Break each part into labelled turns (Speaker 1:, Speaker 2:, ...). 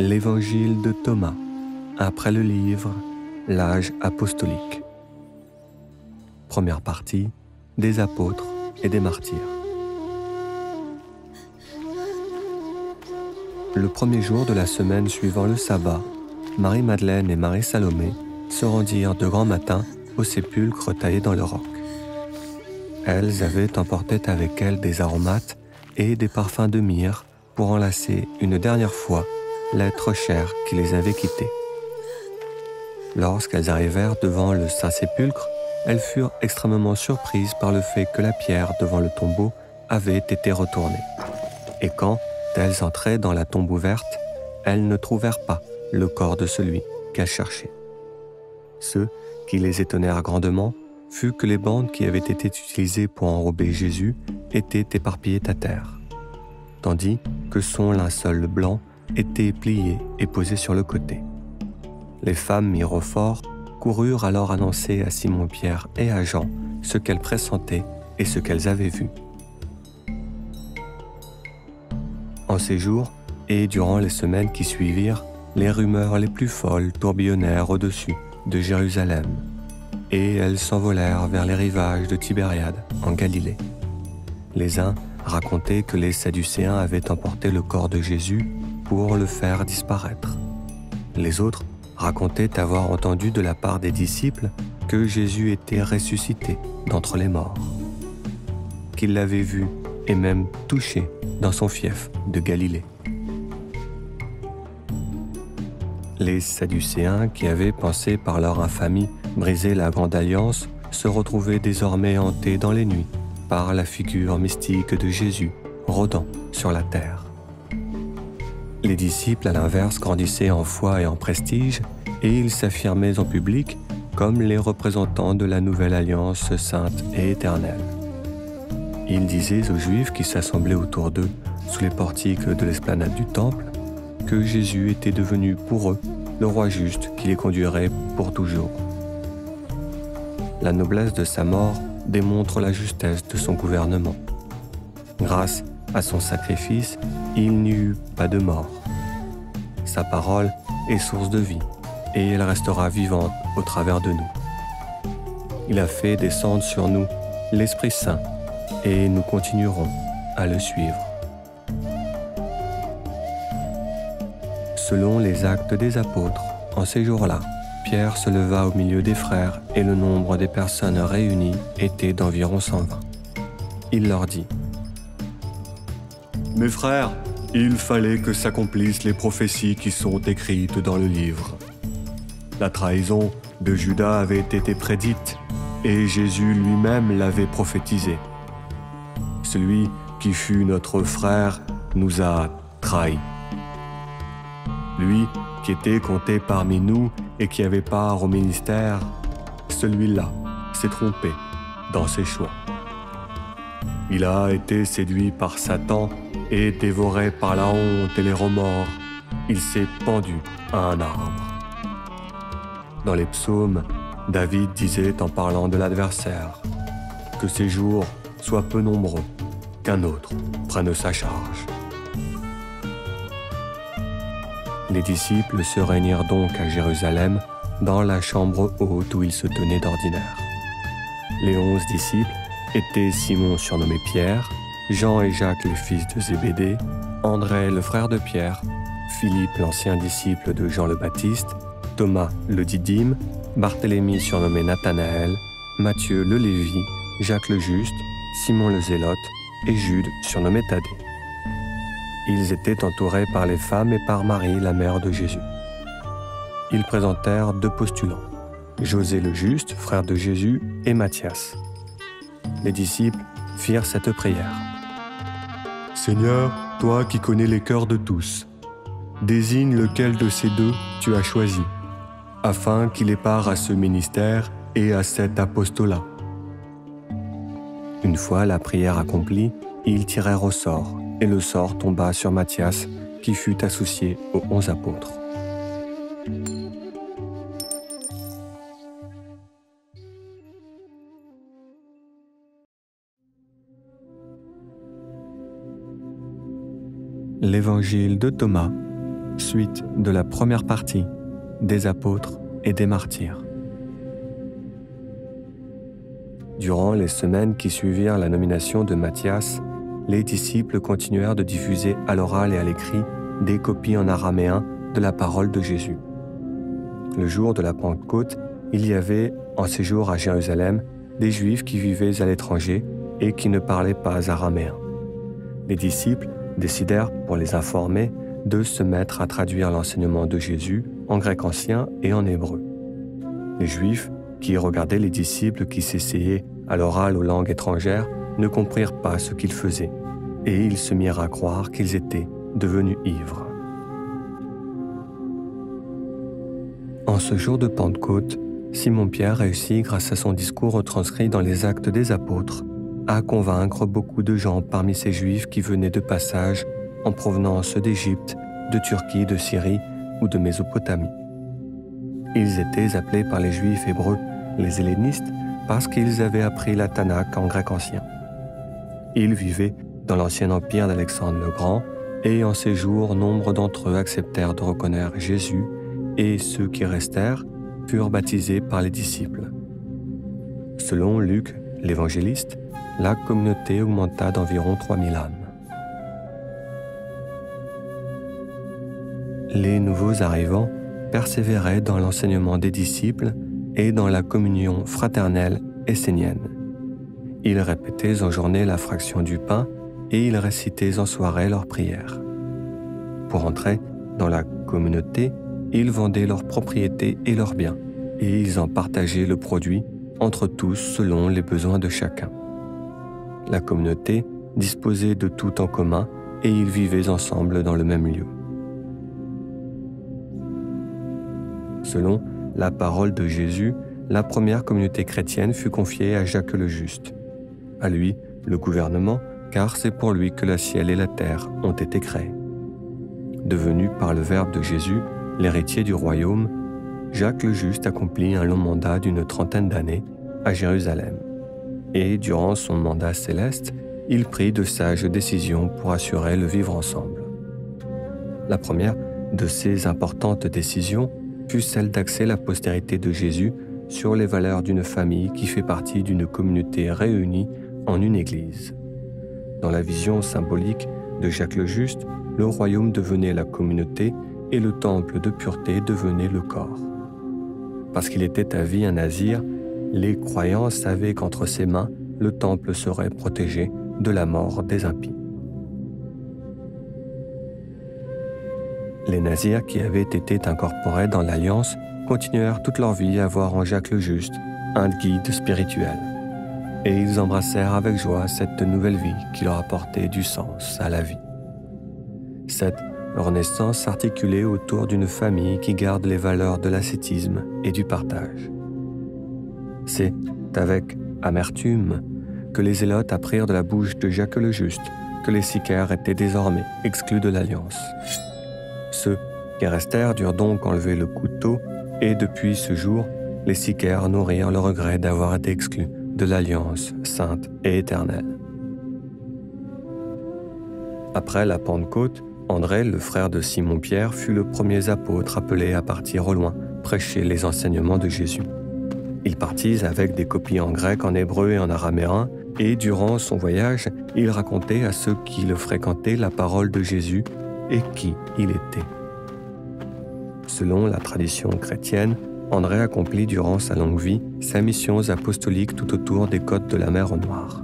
Speaker 1: L'Évangile de Thomas, après le livre L'âge apostolique. Première partie, des apôtres et des martyrs. Le premier jour de la semaine suivant le sabbat, Marie-Madeleine et Marie-Salomé se rendirent de grand matin au sépulcre taillé dans le roc. Elles avaient emporté avec elles des aromates et des parfums de myrrhe pour enlacer une dernière fois l'être cher qui les avait quittées. Lorsqu'elles arrivèrent devant le Saint-Sépulcre, elles furent extrêmement surprises par le fait que la pierre devant le tombeau avait été retournée. Et quand elles entraient dans la tombe ouverte, elles ne trouvèrent pas le corps de celui qu'elles cherchaient. Ce qui les étonnèrent grandement fut que les bandes qui avaient été utilisées pour enrober Jésus étaient éparpillées à terre, tandis que son linceul blanc était plié et posé sur le côté. Les femmes mirent au fort, coururent alors annoncer à Simon-Pierre et à Jean ce qu'elles pressentaient et ce qu'elles avaient vu. En ces jours, et durant les semaines qui suivirent, les rumeurs les plus folles tourbillonnèrent au-dessus de Jérusalem, et elles s'envolèrent vers les rivages de Tibériade, en Galilée. Les uns racontaient que les Sadducéens avaient emporté le corps de Jésus pour le faire disparaître. Les autres racontaient avoir entendu de la part des disciples que Jésus était ressuscité d'entre les morts, qu'ils l'avaient vu et même touché dans son fief de Galilée. Les Sadducéens, qui avaient pensé par leur infamie briser la grande alliance, se retrouvaient désormais hantés dans les nuits par la figure mystique de Jésus rôdant sur la terre. Les disciples, à l'inverse, grandissaient en foi et en prestige, et ils s'affirmaient en public comme les représentants de la nouvelle alliance sainte et éternelle. Ils disaient aux Juifs qui s'assemblaient autour d'eux sous les portiques de l'esplanade du Temple que Jésus était devenu pour eux le roi juste qui les conduirait pour toujours. La noblesse de sa mort démontre la justesse de son gouvernement. Grâce à son sacrifice, il n'y eut pas de mort. Sa parole est source de vie, et elle restera vivante au travers de nous. Il a fait descendre sur nous l'Esprit Saint, et nous continuerons à le suivre. Selon les actes des apôtres, en ces jours-là, Pierre se leva au milieu des frères, et le nombre des personnes réunies était d'environ 120. Il leur dit: « Mes frères, il fallait que s'accomplissent les prophéties qui sont écrites dans le livre. La trahison de Judas avait été prédite, et Jésus lui-même l'avait prophétisé. Celui qui fut notre frère nous a trahis. Lui qui était compté parmi nous et qui avait part au ministère, celui-là s'est trompé dans ses choix. Il a été séduit par Satan et dévoré par la honte et les remords, il s'est pendu à un arbre. » Dans les psaumes, David disait en parlant de l'adversaire que ses jours soient peu nombreux, qu'un autre prenne sa charge. Les disciples se réunirent donc à Jérusalem, dans la chambre haute où ils se tenaient d'ordinaire. Les 11 disciples étaient Simon surnommé Pierre, Jean et Jacques les fils de Zébédée, André le frère de Pierre, Philippe l'ancien disciple de Jean le Baptiste, Thomas le Didyme, Barthélemy surnommé Nathanaël, Matthieu le Lévi, Jacques le Juste, Simon le Zélote et Jude surnommé Thaddée. Ils étaient entourés par les femmes et par Marie, la mère de Jésus. Ils présentèrent 2 postulants, José le Juste, frère de Jésus, et Matthias. Les disciples firent cette prière. « Seigneur, toi qui connais les cœurs de tous, désigne lequel de ces 2 tu as choisi, afin qu'il ait part à ce ministère et à cet apostolat. » Une fois la prière accomplie, ils tirèrent au sort, et le sort tomba sur Matthias, qui fut associé aux 11 apôtres. L'Évangile de Thomas, Suite de la première partie des apôtres et des martyrs. Durant les semaines qui suivirent la nomination de Matthias, les disciples continuèrent de diffuser à l'oral et à l'écrit des copies en araméen de la parole de Jésus. Le jour de la Pentecôte, il y avait en séjour à Jérusalem des Juifs qui vivaient à l'étranger et qui ne parlaient pas araméen. Les disciples décidèrent, pour les informer, de se mettre à traduire l'enseignement de Jésus en grec ancien et en hébreu. Les Juifs, qui regardaient les disciples qui s'essayaient à l'oral aux langues étrangères, ne comprirent pas ce qu'ils faisaient, et ils se mirent à croire qu'ils étaient devenus ivres. En ce jour de Pentecôte, Simon-Pierre réussit, grâce à son discours retranscrit dans les Actes des Apôtres, à convaincre beaucoup de gens parmi ces Juifs qui venaient de passage en provenance d'Égypte, de Turquie, de Syrie ou de Mésopotamie. Ils étaient appelés par les Juifs hébreux les hellénistes parce qu'ils avaient appris la Tanakh en grec ancien. Ils vivaient dans l'ancien empire d'Alexandre le Grand et en ces jours, nombre d'entre eux acceptèrent de reconnaître Jésus et ceux qui restèrent furent baptisés par les disciples. Selon Luc, l'évangéliste, la communauté augmenta d'environ 3000 âmes. Les nouveaux arrivants persévéraient dans l'enseignement des disciples et dans la communion fraternelle essénienne. Ils répétaient en journée la fraction du pain et ils récitaient en soirée leurs prières. Pour entrer dans la communauté, ils vendaient leurs propriétés et leurs biens, et ils en partageaient le produit entre tous selon les besoins de chacun. La communauté disposait de tout en commun et ils vivaient ensemble dans le même lieu. Selon la parole de Jésus, la première communauté chrétienne fut confiée à Jacques le Juste. À lui, le gouvernement, car c'est pour lui que le ciel et la terre ont été créés. Devenu par le Verbe de Jésus l'héritier du royaume, Jacques le Juste accomplit un long mandat d'une 30aine d'années à Jérusalem. Et durant son mandat céleste, il prit de sages décisions pour assurer le vivre ensemble. La première de ces importantes décisions fut celle d'axer la postérité de Jésus sur les valeurs d'une famille qui fait partie d'une communauté réunie en une Église. Dans la vision symbolique de Jacques le Juste, le royaume devenait la communauté et le temple de pureté devenait le corps. Parce qu'il était à vie un nazir, les croyants savaient qu'entre ses mains, le temple serait protégé de la mort des impies. Les nazirs qui avaient été incorporés dans l'Alliance continuèrent toute leur vie à voir en Jacques le Juste un guide spirituel. Et ils embrassèrent avec joie cette nouvelle vie qui leur apportait du sens à la vie. Cette renaissance s'articulait autour d'une famille qui garde les valeurs de l'ascétisme et du partage. C'est avec amertume que les zélotes apprirent de la bouche de Jacques le Juste que les sicaires étaient désormais exclus de l'Alliance. Ceux qui restèrent durent donc enlever le couteau et depuis ce jour, les sicaires nourrirent le regret d'avoir été exclus de l'Alliance sainte et éternelle. Après la Pentecôte, André, le frère de Simon-Pierre, fut le premier apôtre appelé à partir au loin, prêcher les enseignements de Jésus. Il partit avec des copies en grec, en hébreu et en araméen, et durant son voyage, il racontait à ceux qui le fréquentaient la parole de Jésus et qui il était. Selon la tradition chrétienne, André accomplit durant sa longue vie ses missions apostoliques tout autour des côtes de la mer Noire.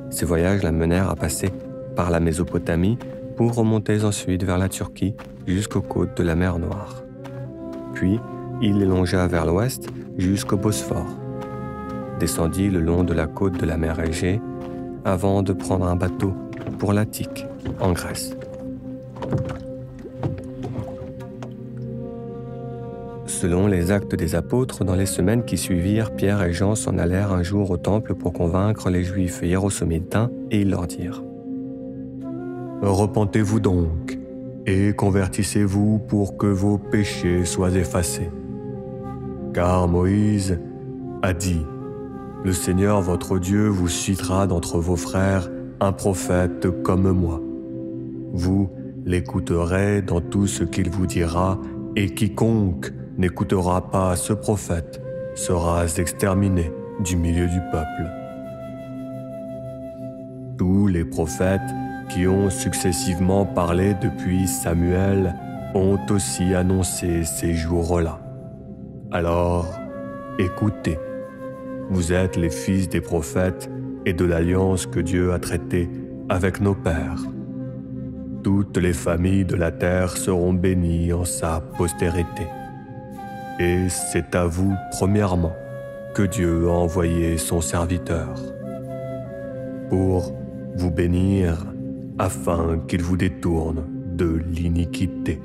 Speaker 1: Ces voyages l'amenèrent à passer par la Mésopotamie pour remonter ensuite vers la Turquie jusqu'aux côtes de la mer Noire. Puis, il les longea vers l'ouest jusqu'au Bosphore, descendit le long de la côte de la mer Égée avant de prendre un bateau pour l'Attique, en Grèce. Selon les Actes des Apôtres, dans les semaines qui suivirent, Pierre et Jean s'en allèrent un jour au temple pour convaincre les Juifs hiérosomitains et ils leur dirent « Repentez-vous donc et convertissez-vous pour que vos péchés soient effacés. Car Moïse a dit « Le Seigneur votre Dieu vous suscitera d'entre vos frères un prophète comme moi. Vous l'écouterez dans tout ce qu'il vous dira, et quiconque n'écoutera pas ce prophète sera exterminé du milieu du peuple. Tous les prophètes qui ont successivement parlé depuis Samuel ont aussi annoncé ces jours-là. Alors, écoutez, vous êtes les fils des prophètes et de l'alliance que Dieu a traitée avec nos pères. Toutes les familles de la terre seront bénies en sa postérité. Et c'est à vous, premièrement, que Dieu a envoyé son serviteur, pour vous bénir afin qu'il vous détourne de l'iniquité.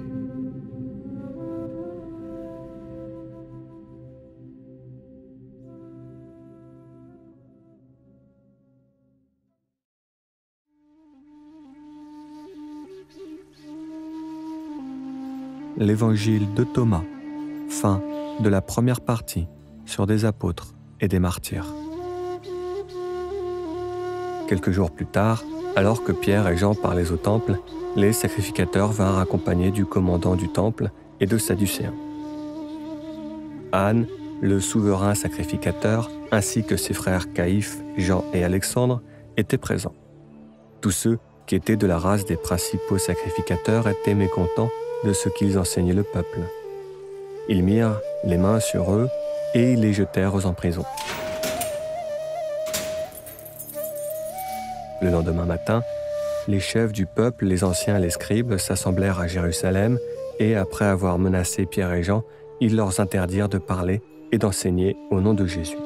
Speaker 1: L'évangile de Thomas, fin de la première partie sur des apôtres et des martyrs. Quelques jours plus tard, alors que Pierre et Jean parlaient au temple, les sacrificateurs vinrent accompagnés du commandant du temple et de Sadducéens. Anne, le souverain sacrificateur, ainsi que ses frères Caïphe, Jean et Alexandre, étaient présents. Tous ceux qui étaient de la race des principaux sacrificateurs étaient mécontents de ce qu'ils enseignaient le peuple. Ils mirent les mains sur eux et ils les jetèrent en prison. Le lendemain matin, les chefs du peuple, les anciens et les scribes s'assemblèrent à Jérusalem et après avoir menacé Pierre et Jean, ils leur interdirent de parler et d'enseigner au nom de Jésus.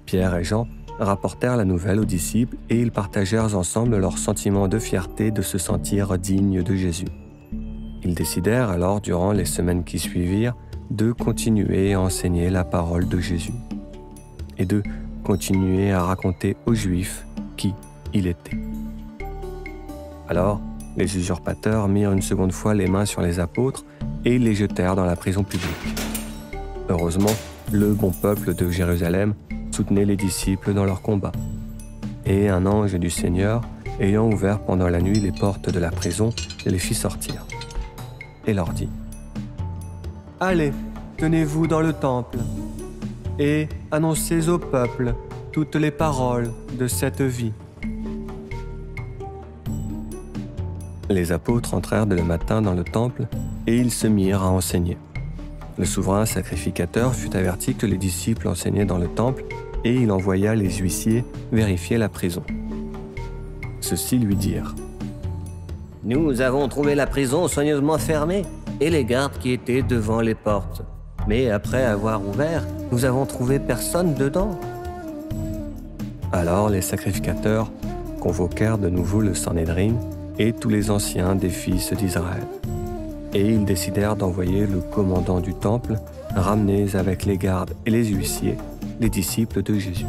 Speaker 1: Pierre et Jean rapportèrent la nouvelle aux disciples et ils partagèrent ensemble leur sentiment de fierté de se sentir dignes de Jésus. Ils décidèrent alors, durant les semaines qui suivirent, de continuer à enseigner la parole de Jésus et de continuer à raconter aux Juifs qui il était. Alors, les usurpateurs mirent une seconde fois les mains sur les apôtres et ils les jetèrent dans la prison publique. Heureusement, le bon peuple de Jérusalem soutenait les disciples dans leur combat. Et un ange du Seigneur, ayant ouvert pendant la nuit les portes de la prison, les fit sortir et leur dit : « Allez, tenez-vous dans le temple et annoncez au peuple toutes les paroles de cette vie. » Les apôtres entrèrent dès le matin dans le temple et ils se mirent à enseigner. Le souverain sacrificateur fut averti que les disciples enseignaient dans le temple et il envoya les huissiers vérifier la prison. Ceux-ci lui dirent : « Nous avons trouvé la prison soigneusement fermée et les gardes qui étaient devant les portes. Mais après avoir ouvert, nous avons trouvé personne dedans. » Alors les sacrificateurs convoquèrent de nouveau le Sanhédrin et tous les anciens des fils d'Israël. Et ils décidèrent d'envoyer le commandant du temple ramener avec les gardes et les huissiers les disciples de Jésus.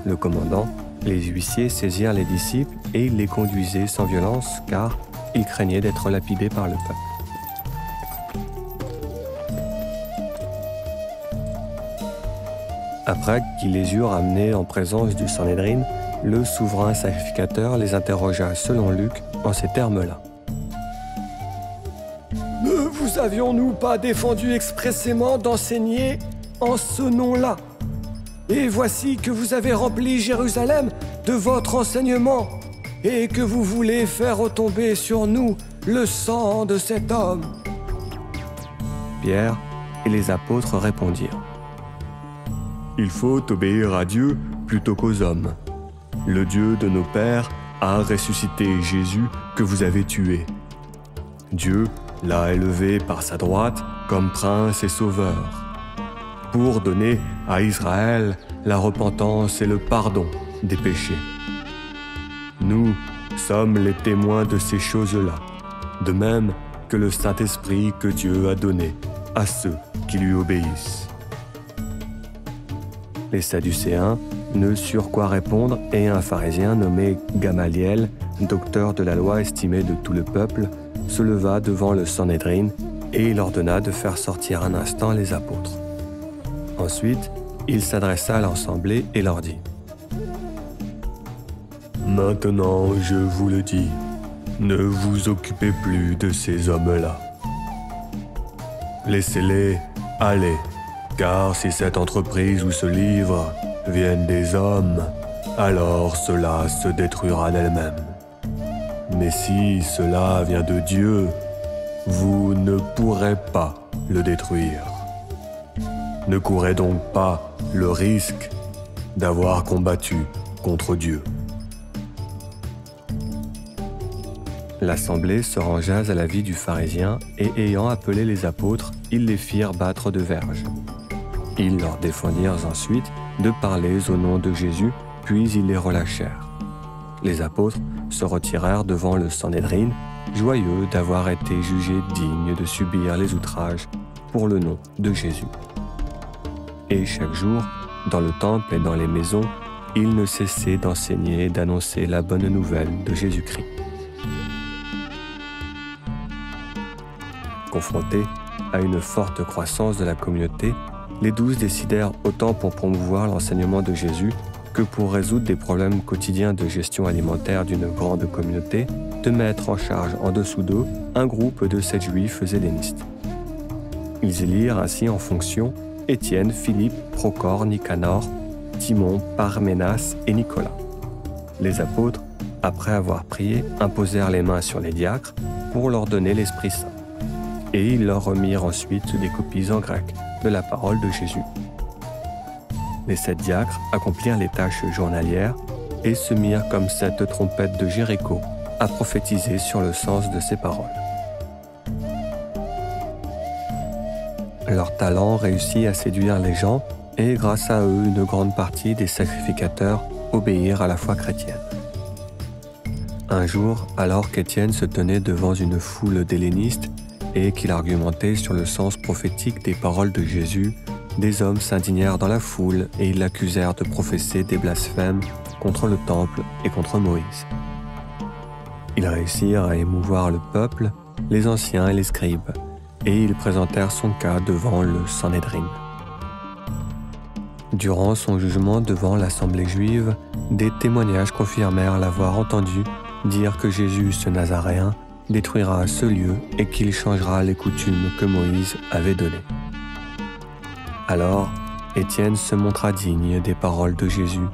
Speaker 1: Le commandant, les huissiers saisirent les disciples et ils les conduisaient sans violence car ils craignaient d'être lapidés par le peuple. Après qu'ils les eurent amenés en présence du Sanhédrin, le souverain sacrificateur les interrogea selon Luc en ces termes-là. « Ne vous avions-nous pas défendu expressément d'enseigner en ce nom-là? Et voici que vous avez rempli Jérusalem de votre enseignement et que vous voulez faire retomber sur nous le sang de cet homme. » Pierre et les apôtres répondirent : « Il faut obéir à Dieu plutôt qu'aux hommes. Le Dieu de nos pères a ressuscité Jésus que vous avez tué. Dieu l'a élevé par sa droite comme prince et sauveur, pour donner à Israël la repentance et le pardon des péchés. Nous sommes les témoins de ces choses-là, de même que le Saint-Esprit que Dieu a donné à ceux qui lui obéissent. » Les Sadducéens ne surent quoi répondre et un pharisien nommé Gamaliel, docteur de la loi estimé de tout le peuple, se leva devant le Sanhédrin et il ordonna de faire sortir un instant les apôtres. Ensuite, il s'adressa à l'assemblée et leur dit : « Maintenant, je vous le dis, ne vous occupez plus de ces hommes-là. Laissez-les aller, car si cette entreprise ou ce livre viennent des hommes, alors cela se détruira d'elle-même. Mais si cela vient de Dieu, vous ne pourrez pas le détruire. Ne courez donc pas le risque d'avoir combattu contre Dieu. L'assemblée se rangea à l'avis du pharisien et ayant appelé les apôtres, ils les firent battre de verges. Ils leur défendirent ensuite de parler au nom de Jésus, puis ils les relâchèrent. Les apôtres se retirèrent devant le Sanhédrin, joyeux d'avoir été jugés dignes de subir les outrages pour le nom de Jésus. Et chaque jour, dans le temple et dans les maisons, ils ne cessaient d'enseigner et d'annoncer la bonne nouvelle de Jésus-Christ. Confrontés à une forte croissance de la communauté, les 12 décidèrent autant pour promouvoir l'enseignement de Jésus que pour résoudre des problèmes quotidiens de gestion alimentaire d'une grande communauté, de mettre en charge en dessous d'eux un groupe de 7 juifs hellénistes. Ils élirent ainsi en fonction Étienne, Philippe, Procore, Nicanor, Timon, Parménas et Nicolas. Les apôtres, après avoir prié, imposèrent les mains sur les diacres pour leur donner l'Esprit Saint. Et ils leur remirent ensuite des copies en grec de la parole de Jésus. Les 7 diacres accomplirent les tâches journalières et se mirent comme cette trompette de Jéricho à prophétiser sur le sens de ces paroles. Leur talent réussit à séduire les gens et grâce à eux, une grande partie des sacrificateurs obéirent à la foi chrétienne. Un jour, alors qu'Étienne se tenait devant une foule d'hellénistes et qu'il argumentait sur le sens prophétique des paroles de Jésus, des hommes s'indignèrent dans la foule et ils l'accusèrent de professer des blasphèmes contre le temple et contre Moïse. Ils réussirent à émouvoir le peuple, les anciens et les scribes, et ils présentèrent son cas devant le Sanhédrin. Durant son jugement devant l'assemblée juive, des témoignages confirmèrent l'avoir entendu dire que Jésus, ce Nazaréen, détruira ce lieu et qu'il changera les coutumes que Moïse avait données. Alors, Étienne se montra digne des paroles de Jésus.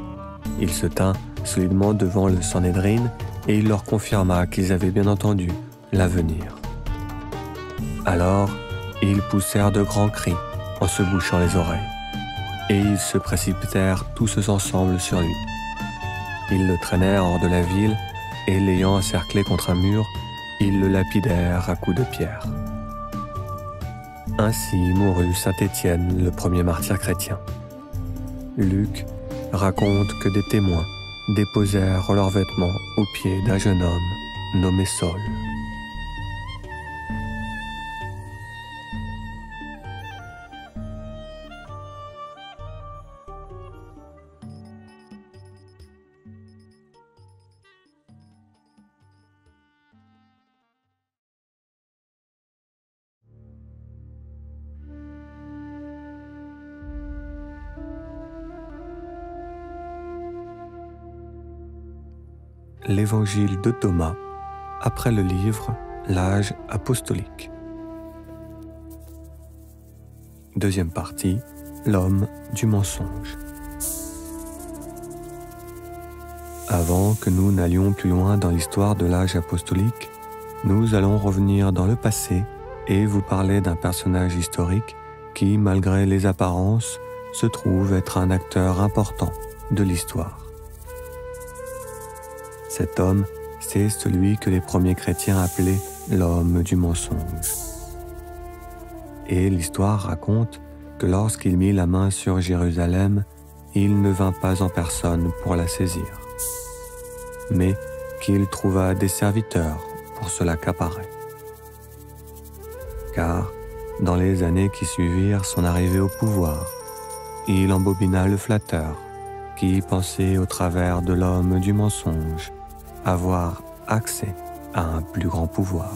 Speaker 1: Il se tint solidement devant le Sanhédrin et il leur confirma qu'ils avaient bien entendu l'avenir. Alors, ils poussèrent de grands cris en se bouchant les oreilles, et ils se précipitèrent tous ensemble sur lui. Ils le traînèrent hors de la ville et l'ayant encerclé contre un mur, ils le lapidèrent à coups de pierre. Ainsi mourut saint Étienne, le premier martyr chrétien. Luc raconte que des témoins déposèrent leurs vêtements aux pieds d'un jeune homme nommé Saul. L'évangile de Thomas, après le livre L'âge apostolique. Deuxième partie, l'homme du mensonge. Avant que nous n'allions plus loin dans l'histoire de l'âge apostolique, nous allons revenir dans le passé et vous parler d'un personnage historique qui, malgré les apparences, se trouve être un acteur important de l'histoire. Cet homme, c'est celui que les premiers chrétiens appelaient l'homme du mensonge. Et l'histoire raconte que lorsqu'il mit la main sur Jérusalem, il ne vint pas en personne pour la saisir, mais qu'il trouva des serviteurs pour se l'accaparer. Car, dans les années qui suivirent son arrivée au pouvoir, il embobina le flatteur qui pensait au travers de l'homme du mensonge avoir accès à un plus grand pouvoir.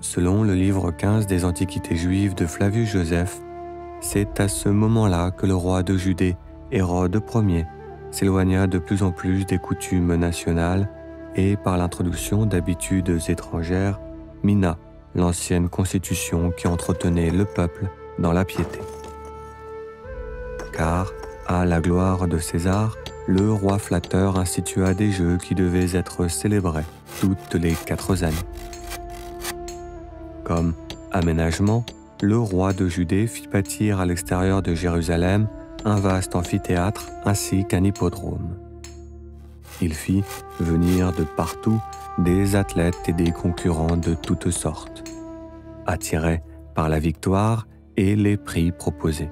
Speaker 1: Selon le livre 15 des Antiquités juives de Flavius Joseph, C'est à ce moment-là que le roi de Judée, Hérode Ier, s'éloigna de plus en plus des coutumes nationales et, par l'introduction d'habitudes étrangères, mina l'ancienne constitution qui entretenait le peuple dans la piété. Car, à la gloire de César, le roi flatteur institua des jeux qui devaient être célébrés toutes les 4 années. Comme aménagement, le roi de Judée fit bâtir à l'extérieur de Jérusalem un vaste amphithéâtre ainsi qu'un hippodrome. Il fit venir de partout des athlètes et des concurrents de toutes sortes, attirés par la victoire et les prix proposés.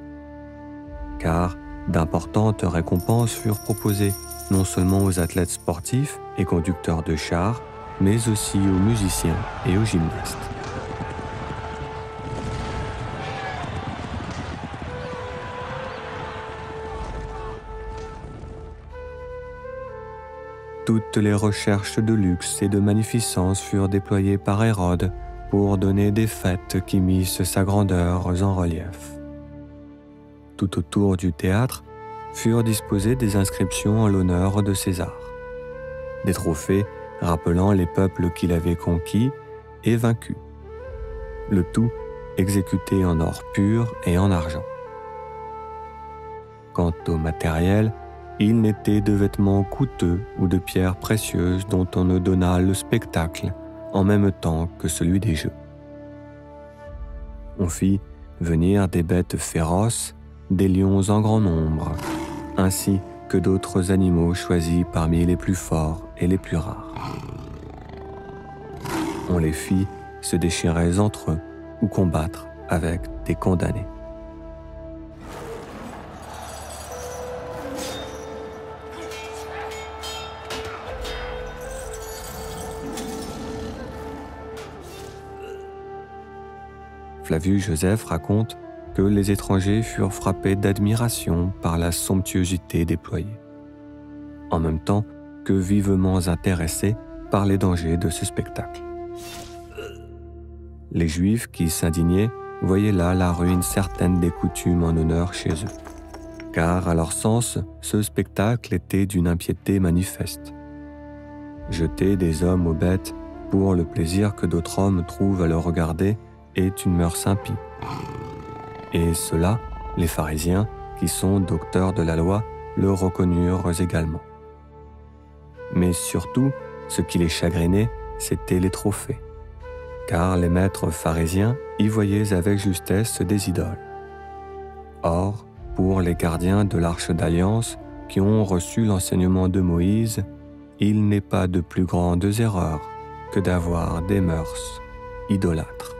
Speaker 1: Car d'importantes récompenses furent proposées non seulement aux athlètes sportifs et conducteurs de chars, mais aussi aux musiciens et aux gymnastes. Toutes les recherches de luxe et de magnificence furent déployées par Hérode pour donner des fêtes qui missent sa grandeur en relief. Tout autour du théâtre furent disposées des inscriptions en l'honneur de César, des trophées rappelant les peuples qu'il avait conquis et vaincus, le tout exécuté en or pur et en argent. Quant au matériel, il n'était de vêtements coûteux ou de pierres précieuses dont on ne donna le spectacle en même temps que celui des jeux. On fit venir des bêtes féroces, des lions en grand nombre, ainsi que d'autres animaux choisis parmi les plus forts et les plus rares. On les fit se déchirer entre eux ou combattre avec des condamnés. Flavius Joseph raconte que les étrangers furent frappés d'admiration par la somptuosité déployée, en même temps que vivement intéressés par les dangers de ce spectacle. Les Juifs qui s'indignaient voyaient là la ruine certaine des coutumes en honneur chez eux, car à leur sens, ce spectacle était d'une impiété manifeste. Jeter des hommes aux bêtes pour le plaisir que d'autres hommes trouvent à le regarder est une mœurs impie. Et ceux-là, les pharisiens, qui sont docteurs de la loi, le reconnurent également. Mais surtout, ce qui les chagrinait, c'étaient les trophées, car les maîtres pharisiens y voyaient avec justesse des idoles. Or, pour les gardiens de l'Arche d'Alliance, qui ont reçu l'enseignement de Moïse, il n'est pas de plus grandes erreurs que d'avoir des mœurs idolâtres.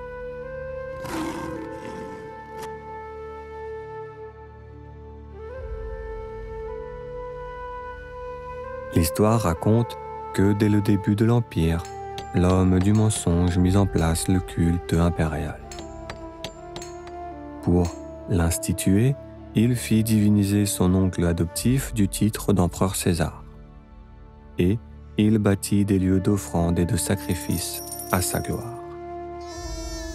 Speaker 1: L'histoire raconte que dès le début de l'Empire, l'homme du mensonge mit en place le culte impérial. Pour l'instituer, il fit diviniser son oncle adoptif du titre d'empereur César. Et il bâtit des lieux d'offrande et de sacrifice à sa gloire.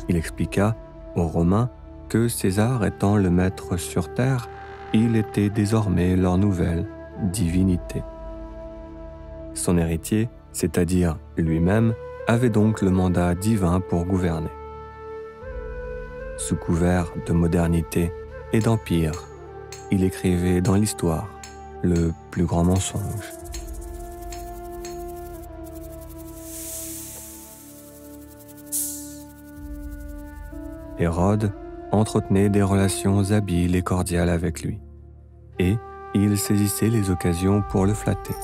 Speaker 1: Il expliqua aux Romains que César étant le maître sur terre, il était désormais leur nouvelle divinité. Son héritier, c'est-à-dire lui-même, avait donc le mandat divin pour gouverner. Sous couvert de modernité et d'empire, il écrivait dans l'histoire le plus grand mensonge. Hérode entretenait des relations habiles et cordiales avec lui, et il saisissait les occasions pour le flatter.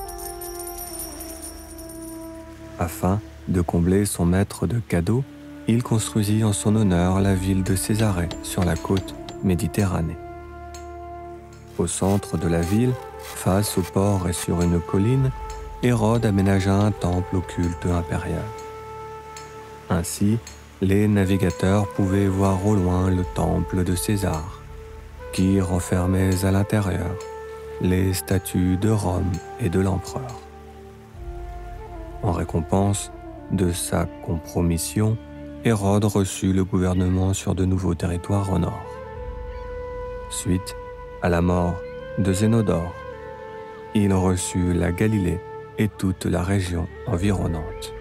Speaker 1: Afin de combler son maître de cadeaux, il construisit en son honneur la ville de Césarée sur la côte Méditerranée. Au centre de la ville, face au port et sur une colline, Hérode aménagea un temple au culte impérial. Ainsi, les navigateurs pouvaient voir au loin le temple de César, qui renfermait à l'intérieur les statues de Rome et de l'empereur. En récompense de sa compromission, Hérode reçut le gouvernement sur de nouveaux territoires au nord. Suite à la mort de Zénodore, il reçut la Galilée et toute la région environnante.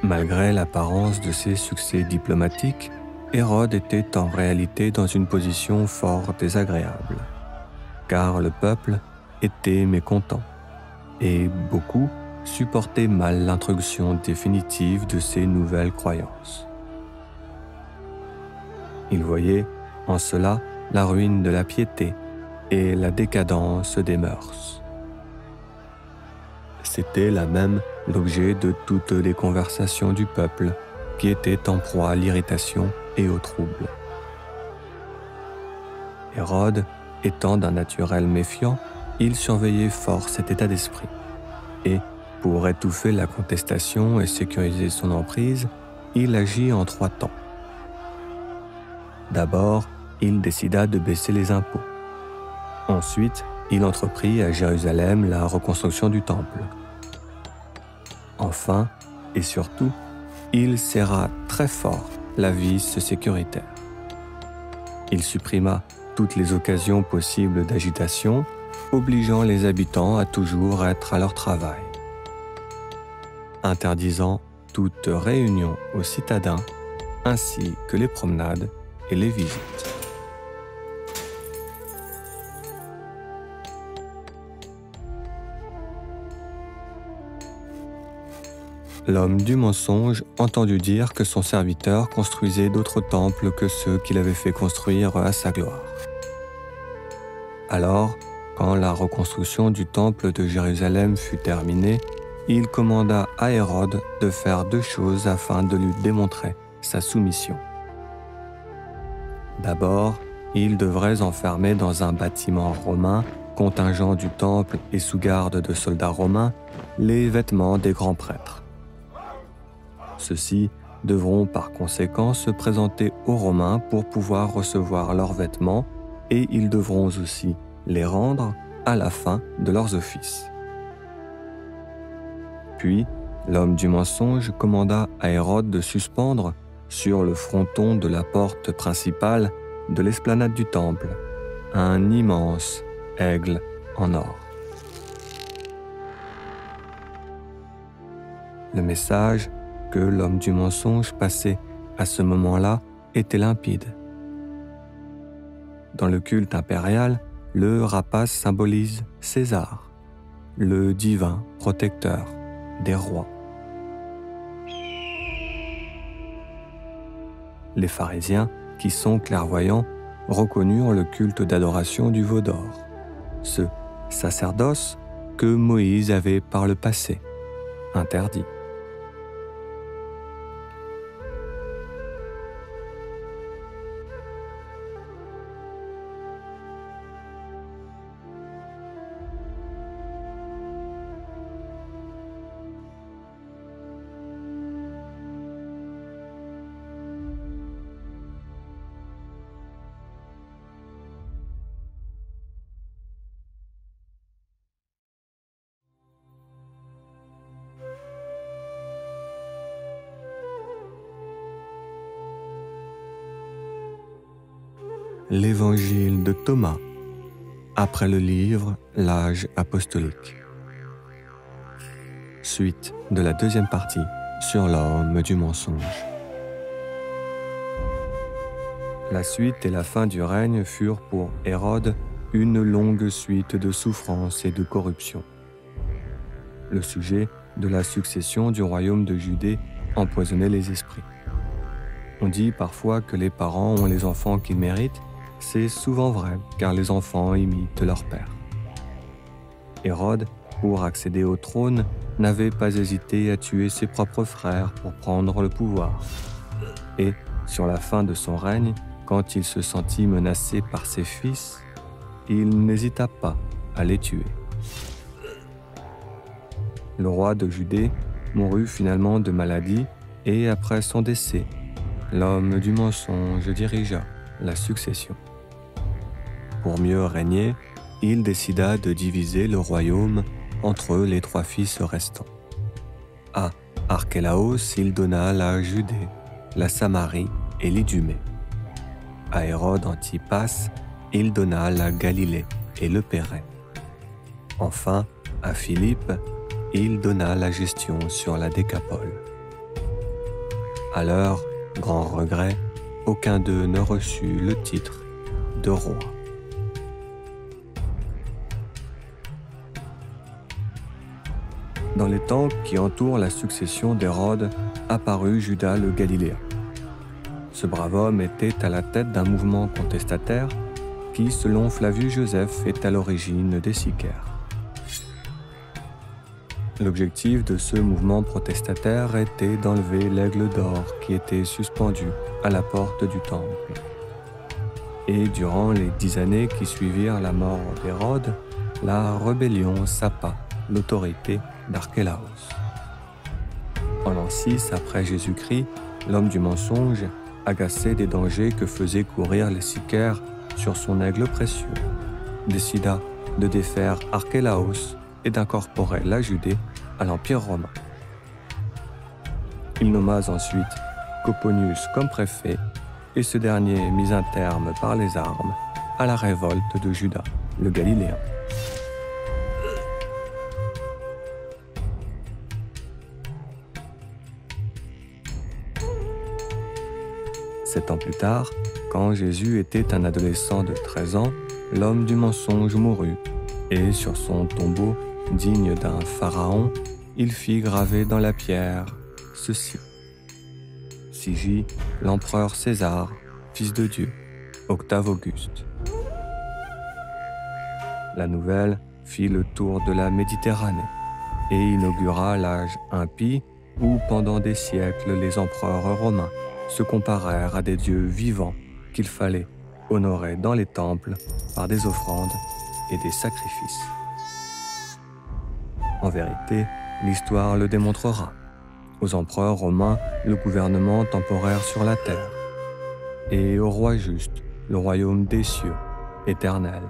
Speaker 1: Malgré l'apparence de ses succès diplomatiques, Hérode était en réalité dans une position fort désagréable, car le peuple était mécontent, et beaucoup supportaient mal l'introduction définitive de ces nouvelles croyances. Il voyait en cela la ruine de la piété et la décadence des mœurs. C'était là même l'objet de toutes les conversations du peuple qui était en proie à l'irritation et au trouble. Hérode, étant d'un naturel méfiant, il surveillait fort cet état d'esprit et, pour étouffer la contestation et sécuriser son emprise, il agit en 3 temps. D'abord, il décida de baisser les impôts. Ensuite, il entreprit à Jérusalem la reconstruction du temple. Enfin, et surtout, il serra très fort la vice sécuritaire. Il supprima toutes les occasions possibles d'agitation, obligeant les habitants à toujours être à leur travail, interdisant toute réunion aux citadins, ainsi que les promenades et les visites. L'homme du mensonge entendit dire que son serviteur construisait d'autres temples que ceux qu'il avait fait construire à sa gloire. Alors, quand la reconstruction du temple de Jérusalem fut terminée, il commanda à Hérode de faire 2 choses afin de lui démontrer sa soumission. D'abord, il devrait enfermer dans un bâtiment romain, contingent du temple et sous garde de soldats romains, les vêtements des grands prêtres. Ceux-ci devront par conséquent se présenter aux Romains pour pouvoir recevoir leurs vêtements et ils devront aussi les rendre à la fin de leurs offices. Puis, l'homme du mensonge commanda à Hérode de suspendre, sur le fronton de la porte principale de l'esplanade du temple, un immense aigle en or. Le message que l'homme du mensonge passait à ce moment-là était limpide. Dans le culte impérial, le rapace symbolise César, le divin protecteur des rois. Les pharisiens, qui sont clairvoyants, reconnurent le culte d'adoration du veau d'or, ce sacerdoce que Moïse avait par le passé interdit. L'Évangile de Thomas, après le livre L'âge apostolique. Suite de la 2e partie sur l'homme du mensonge. La suite et la fin du règne furent pour Hérode une longue suite de souffrances et de corruption. Le sujet de la succession du royaume de Judée empoisonnait les esprits. On dit parfois que les parents ont les enfants qu'ils méritent. C'est souvent vrai, car les enfants imitent leur père. Hérode, pour accéder au trône, n'avait pas hésité à tuer ses propres frères pour prendre le pouvoir. Et, sur la fin de son règne, quand il se sentit menacé par ses fils, il n'hésita pas à les tuer. Le roi de Judée mourut finalement de maladie et après son décès, l'homme du mensonge dirigea la succession. Pour mieux régner, il décida de diviser le royaume entre les 3 fils restants. À Archélaos, il donna la Judée, la Samarie et l'Idumée. À Hérode Antipas, il donna la Galilée et le Péret. Enfin, à Philippe, il donna la gestion sur la Décapole. À leur grand regret, aucun d'eux ne reçut le titre de roi. Dans les temps qui entourent la succession d'Hérode, apparut Judas le Galiléen. Ce brave homme était à la tête d'un mouvement contestataire qui, selon Flavius Joseph, est à l'origine des Sicaires. L'objectif de ce mouvement protestataire était d'enlever l'aigle d'or qui était suspendu à la porte du temple. Et durant les 10 années qui suivirent la mort d'Hérode, la rébellion sapa l'autorité d'Archélaos. En l'an 6 après Jésus-Christ, l'homme du mensonge, agacé des dangers que faisaient courir les Sicaires sur son aigle précieux, décida de défaire Archélaos et d'incorporer la Judée à l'Empire romain. Il nomma ensuite Coponius comme préfet et ce dernier mit un terme par les armes à la révolte de Judas, le Galiléen. 7 ans plus tard, quand Jésus était un adolescent de 13 ans, l'homme du mensonge mourut, et sur son tombeau, digne d'un pharaon, il fit graver dans la pierre ceci. Sigit l'empereur César, fils de Dieu, Octave Auguste. La nouvelle fit le tour de la Méditerranée et inaugura l'âge impie où, pendant des siècles, les empereurs romains se comparèrent à des dieux vivants qu'il fallait honorer dans les temples par des offrandes et des sacrifices. En vérité, l'histoire le démontrera. Aux empereurs romains, le gouvernement temporaire sur la terre, et au roi juste, le royaume des cieux, éternel.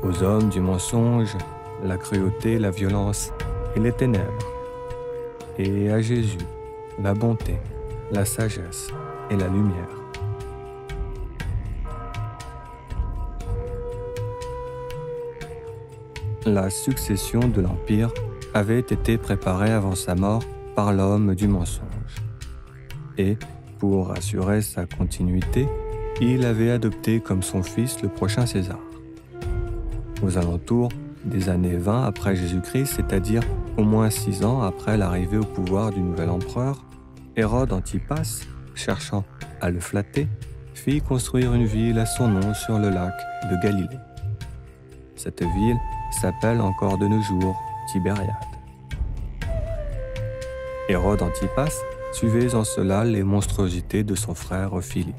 Speaker 1: Aux hommes du mensonge, la cruauté, la violence et les ténèbres. Et à Jésus, la bonté, la sagesse et la lumière. La succession de l'Empire avait été préparée avant sa mort par l'homme du mensonge. Et, pour assurer sa continuité, il avait adopté comme son fils le prochain César. Aux alentours des années 20 après Jésus-Christ, c'est-à-dire au moins 6 ans après l'arrivée au pouvoir du nouvel empereur, Hérode Antipas, cherchant à le flatter, fit construire une ville à son nom sur le lac de Galilée. Cette ville s'appelle encore de nos jours Tibériade. Hérode Antipas suivait en cela les monstruosités de son frère Philippe,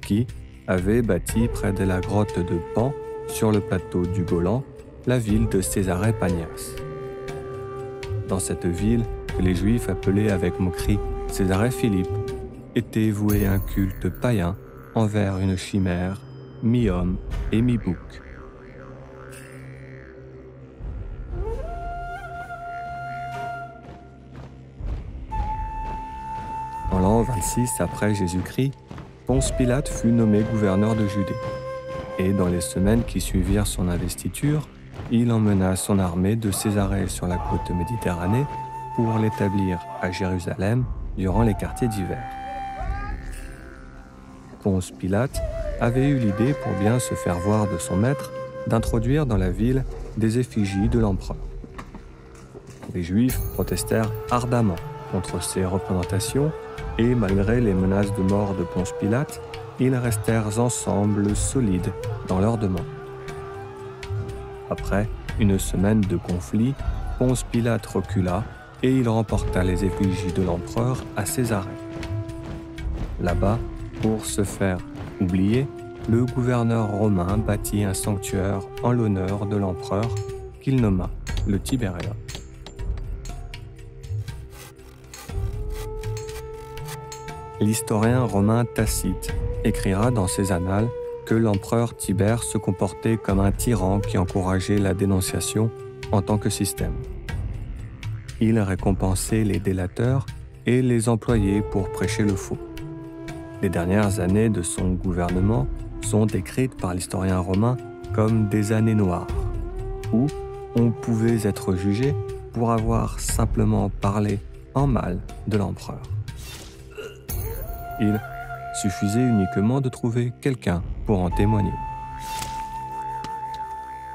Speaker 1: qui avait bâti près de la grotte de Pan, sur le plateau du Golan, la ville de Césarée Panias. Dans cette ville, que les Juifs appelaient avec moquerie Césarée Philippe, était voué un culte païen envers une chimère, mi-homme et mi-bouc. En l'an 26 après Jésus-Christ, Ponce Pilate fut nommé gouverneur de Judée. Et dans les semaines qui suivirent son investiture, il emmena son armée de Césarée sur la côte Méditerranée pour l'établir à Jérusalem durant les quartiers d'hiver. Ponce Pilate avait eu l'idée, pour bien se faire voir de son maître, d'introduire dans la ville des effigies de l'empereur. Les Juifs protestèrent ardemment contre ces représentations et, malgré les menaces de mort de Ponce Pilate, ils restèrent ensemble solides dans leur demande. Après une semaine de conflit, Ponce Pilate recula et il remporta les effigies de l'empereur à Césarée. Là-bas, pour se faire oublier, le gouverneur romain bâtit un sanctuaire en l'honneur de l'empereur qu'il nomma le Tibériade. L'historien romain Tacite écrira dans ses annales que l'empereur Tibère se comportait comme un tyran qui encourageait la dénonciation en tant que système. il récompensait les délateurs et les employait pour prêcher le faux. Les dernières années de son gouvernement sont décrites par l'historien romain comme des années noires, où on pouvait être jugé pour avoir simplement parlé en mal de l'empereur. Il suffisait uniquement de trouver quelqu'un pour en témoigner.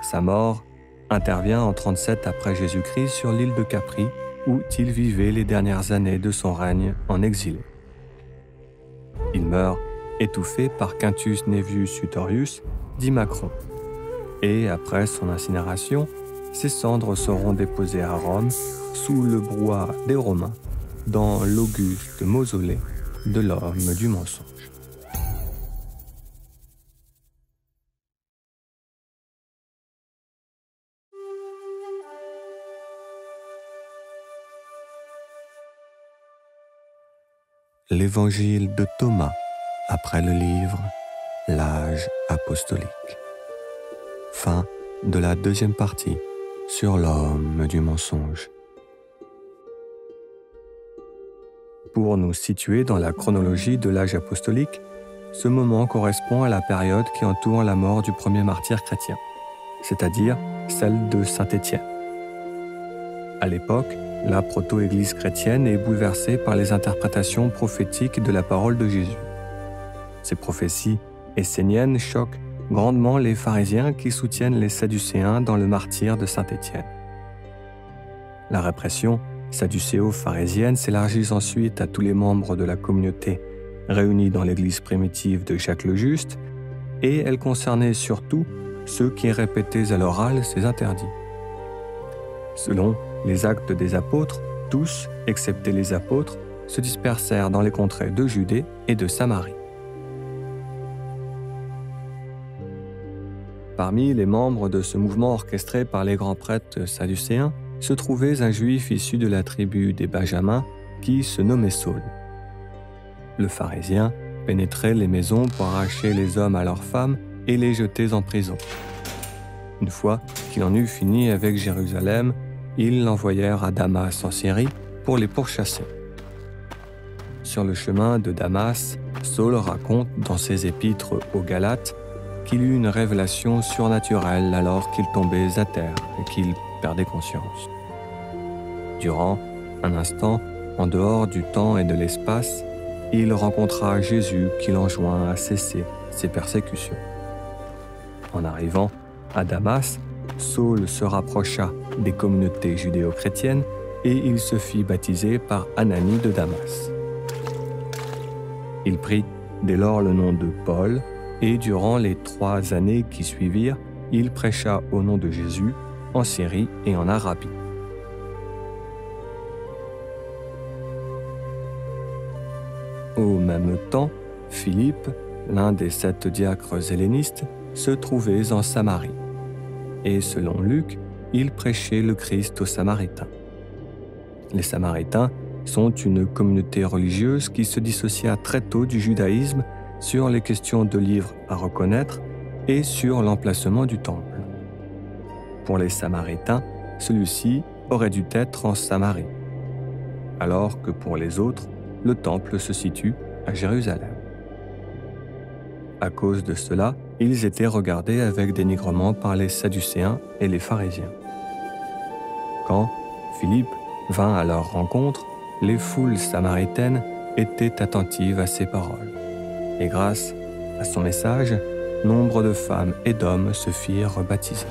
Speaker 1: Sa mort intervient en 37 après Jésus-Christ sur l'île de Capri, où il vivait les dernières années de son règne en exil. Il meurt étouffé par Quintus Naevius Sutorius, dit Macron. Et après son incinération, ses cendres seront déposées à Rome, sous le brouhaha des Romains, dans l'auguste mausolée de l'homme du mensonge. L'évangile de Thomas, après le livre L'âge apostolique. Fin de la deuxième partie sur l'homme du mensonge. Pour nous situer dans la chronologie de l'âge apostolique, ce moment correspond à la période qui entoure la mort du premier martyr chrétien, c'est-à-dire celle de Saint Étienne. À l'époque, la proto-église chrétienne est bouleversée par les interprétations prophétiques de la parole de Jésus. Ces prophéties esséniennes choquent grandement les pharisiens qui soutiennent les sadducéens dans le martyre de Saint Étienne. La répression sadducéo-pharisienne s'élargit ensuite à tous les membres de la communauté réunis dans l'église primitive de Jacques le Juste, et elle concernait surtout ceux qui répétaient à l'oral ses interdits. Selon les Actes des Apôtres, tous, excepté les apôtres, se dispersèrent dans les contrées de Judée et de Samarie. Parmi les membres de ce mouvement orchestré par les grands prêtres sadducéens se trouvait un juif issu de la tribu des Benjamins qui se nommait Saul. Le pharisien pénétrait les maisons pour arracher les hommes à leurs femmes et les jeter en prison. Une fois qu'il en eut fini avec Jérusalem, ils l'envoyèrent à Damas en Syrie pour les pourchasser. Sur le chemin de Damas, Saul raconte dans ses épîtres aux Galates qu'il eut une révélation surnaturelle alors qu'il tombait à terre et qu'il perdait conscience. Durant un instant, en dehors du temps et de l'espace, il rencontra Jésus qui l'enjoint à cesser ses persécutions. En arrivant à Damas, Saul se rapprocha des communautés judéo-chrétiennes et il se fit baptiser par Ananie de Damas. Il prit dès lors le nom de Paul et durant les 3 années qui suivirent, il prêcha au nom de Jésus en Syrie et en Arabie. Au même temps, Philippe, l'un des 7 diacres hellénistes, se trouvait en Samarie. Et selon Luc, il prêchait le Christ aux Samaritains. Les Samaritains sont une communauté religieuse qui se dissocia très tôt du judaïsme sur les questions de livres à reconnaître et sur l'emplacement du temple. Pour les Samaritains, celui-ci aurait dû être en Samarie, alors que pour les autres, le temple se situe à Jérusalem. À cause de cela, ils étaient regardés avec dénigrement par les Sadducéens et les pharisiens. Quand Philippe vint à leur rencontre, les foules samaritaines étaient attentives à ses paroles. Et grâce à son message, nombre de femmes et d'hommes se firent baptiser.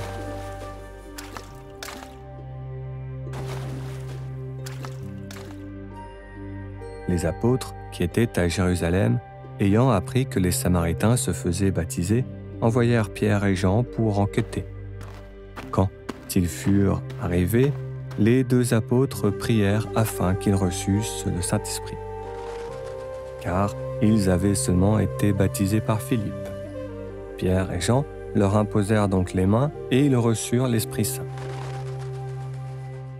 Speaker 1: Les apôtres, qui étaient à Jérusalem, ayant appris que les Samaritains se faisaient baptiser, envoyèrent Pierre et Jean pour enquêter. Quand ils furent arrivés, les 2 apôtres prièrent afin qu'ils reçussent le Saint-Esprit. Car ils avaient seulement été baptisés par Philippe. Pierre et Jean leur imposèrent donc les mains et ils reçurent l'Esprit Saint.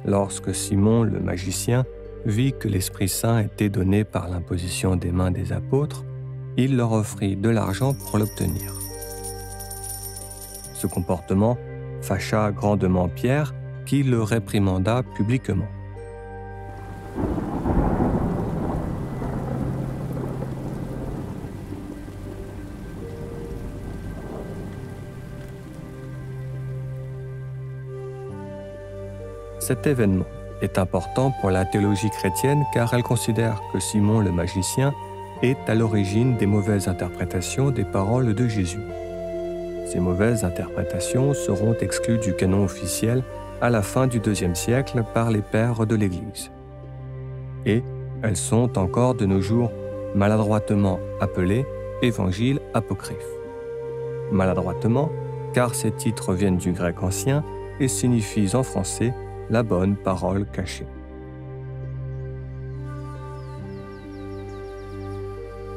Speaker 1: Lorsque Simon le magicien vit que l'Esprit Saint était donné par l'imposition des mains des apôtres, il leur offrit de l'argent pour l'obtenir. Ce comportement fâcha grandement Pierre, qui le réprimanda publiquement. Cet événement est important pour la théologie chrétienne car elle considère que Simon le magicien est à l'origine des mauvaises interprétations des paroles de Jésus. Ces mauvaises interprétations seront exclues du canon officiel à la fin du IIe siècle par les pères de l'Église. Et elles sont encore de nos jours maladroitement appelées évangiles apocryphes. Maladroitement, car ces titres viennent du grec ancien et signifient en français la bonne parole cachée.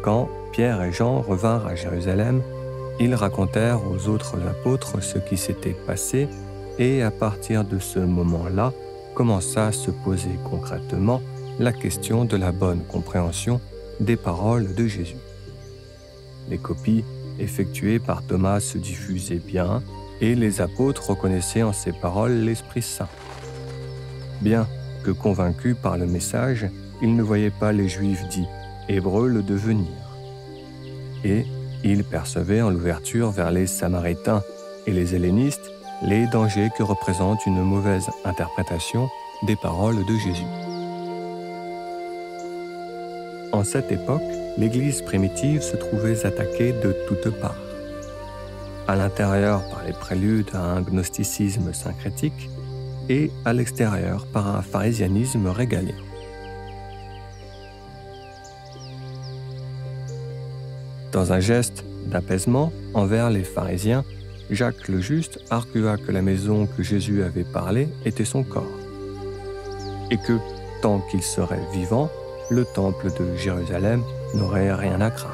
Speaker 1: Quand Pierre et Jean revinrent à Jérusalem, ils racontèrent aux autres apôtres ce qui s'était passé et à partir de ce moment-là, commença à se poser concrètement la question de la bonne compréhension des paroles de Jésus. Les copies effectuées par Thomas se diffusaient bien et les apôtres reconnaissaient en ces paroles l'Esprit Saint. Bien que convaincus par le message, ils ne voyaient pas les Juifs dits hébreux le devenir. Et ils percevaient en l'ouverture vers les Samaritains et les Hellénistes les dangers que représente une mauvaise interprétation des paroles de Jésus. En cette époque, l'Église primitive se trouvait attaquée de toutes parts. À l'intérieur par les préludes à un gnosticisme syncrétique et à l'extérieur par un pharisianisme régalien. Dans un geste d'apaisement envers les pharisiens, Jacques le Juste argua que la maison que Jésus avait parlé était son corps, et que, tant qu'il serait vivant, le temple de Jérusalem n'aurait rien à craindre.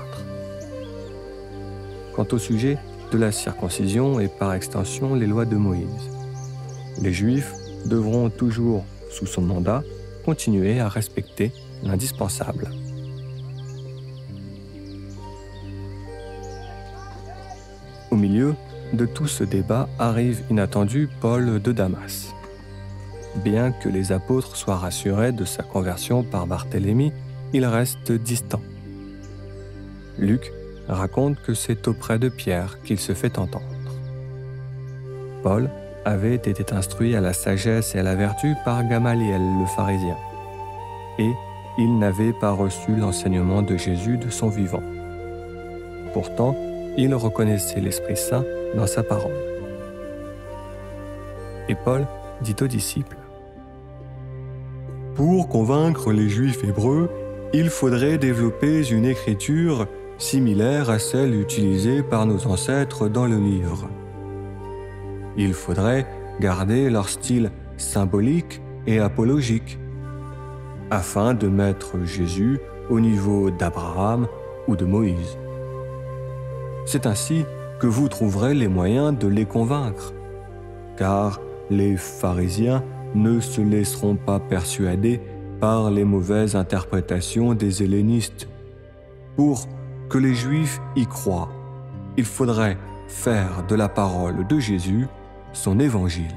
Speaker 1: Quant au sujet de la circoncision et par extension les lois de Moïse, les Juifs devront toujours, sous son mandat, continuer à respecter l'indispensable. Au milieu de tout ce débat arrive inattendu Paul de Damas. Bien que les apôtres soient rassurés de sa conversion par Barthélemy, il reste distant. Luc raconte que c'est auprès de Pierre qu'il se fait entendre. Paul avait été instruit à la sagesse et à la vertu par Gamaliel le pharisien, et il n'avait pas reçu l'enseignement de Jésus de son vivant. Pourtant, il reconnaissait l'Esprit Saint dans sa parole. Et Paul dit aux disciples : « Pour convaincre les Juifs hébreux, il faudrait développer une écriture similaire à celle utilisée par nos ancêtres dans le livre. Il faudrait garder leur style symbolique et apologique, afin de mettre Jésus au niveau d'Abraham ou de Moïse. C'est ainsi que vous trouverez les moyens de les convaincre, car les pharisiens ne se laisseront pas persuader par les mauvaises interprétations des hellénistes. Pour que les Juifs y croient, il faudrait faire de la parole de Jésus son évangile. »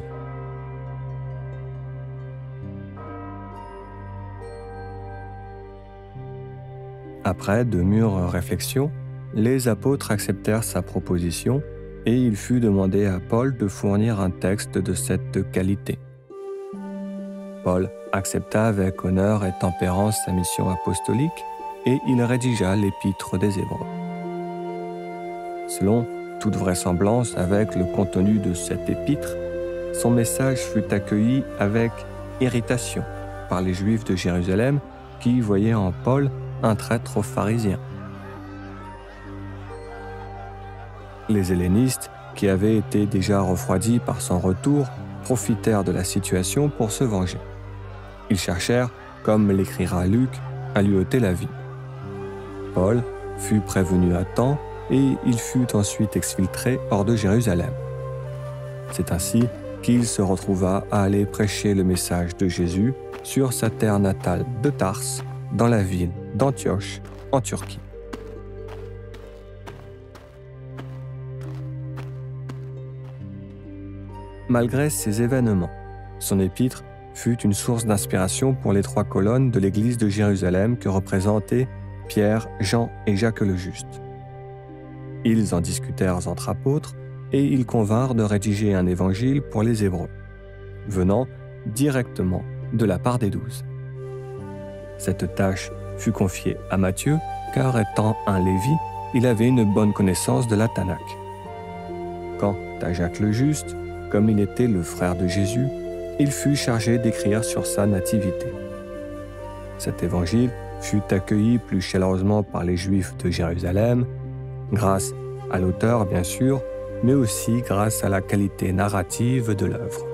Speaker 1: Après de mûres réflexions, les apôtres acceptèrent sa proposition et il fut demandé à Paul de fournir un texte de cette qualité. Paul accepta avec honneur et tempérance sa mission apostolique et il rédigea l'Épître des Hébreux. Selon toute vraisemblance avec le contenu de cet épître, son message fut accueilli avec irritation par les Juifs de Jérusalem qui voyaient en Paul un traître aux pharisiens. Les hellénistes, qui avaient été déjà refroidis par son retour, profitèrent de la situation pour se venger. Ils cherchèrent, comme l'écrira Luc, à lui ôter la vie. Paul fut prévenu à temps et il fut ensuite exfiltré hors de Jérusalem. C'est ainsi qu'il se retrouva à aller prêcher le message de Jésus sur sa terre natale de Tarse, dans la ville d'Antioche, en Turquie. Malgré ces événements, son épître fut une source d'inspiration pour les 3 colonnes de l'église de Jérusalem que représentaient Pierre, Jean et Jacques le Juste. Ils en discutèrent entre apôtres et ils convinrent de rédiger un évangile pour les Hébreux, venant directement de la part des 12. Cette tâche fut confiée à Matthieu, car étant un Lévi, il avait une bonne connaissance de la Tanakh. Quant à Jacques le Juste, comme il était le frère de Jésus, il fut chargé d'écrire sur sa nativité. Cet évangile fut accueilli plus chaleureusement par les Juifs de Jérusalem, grâce à l'auteur bien sûr, mais aussi grâce à la qualité narrative de l'œuvre.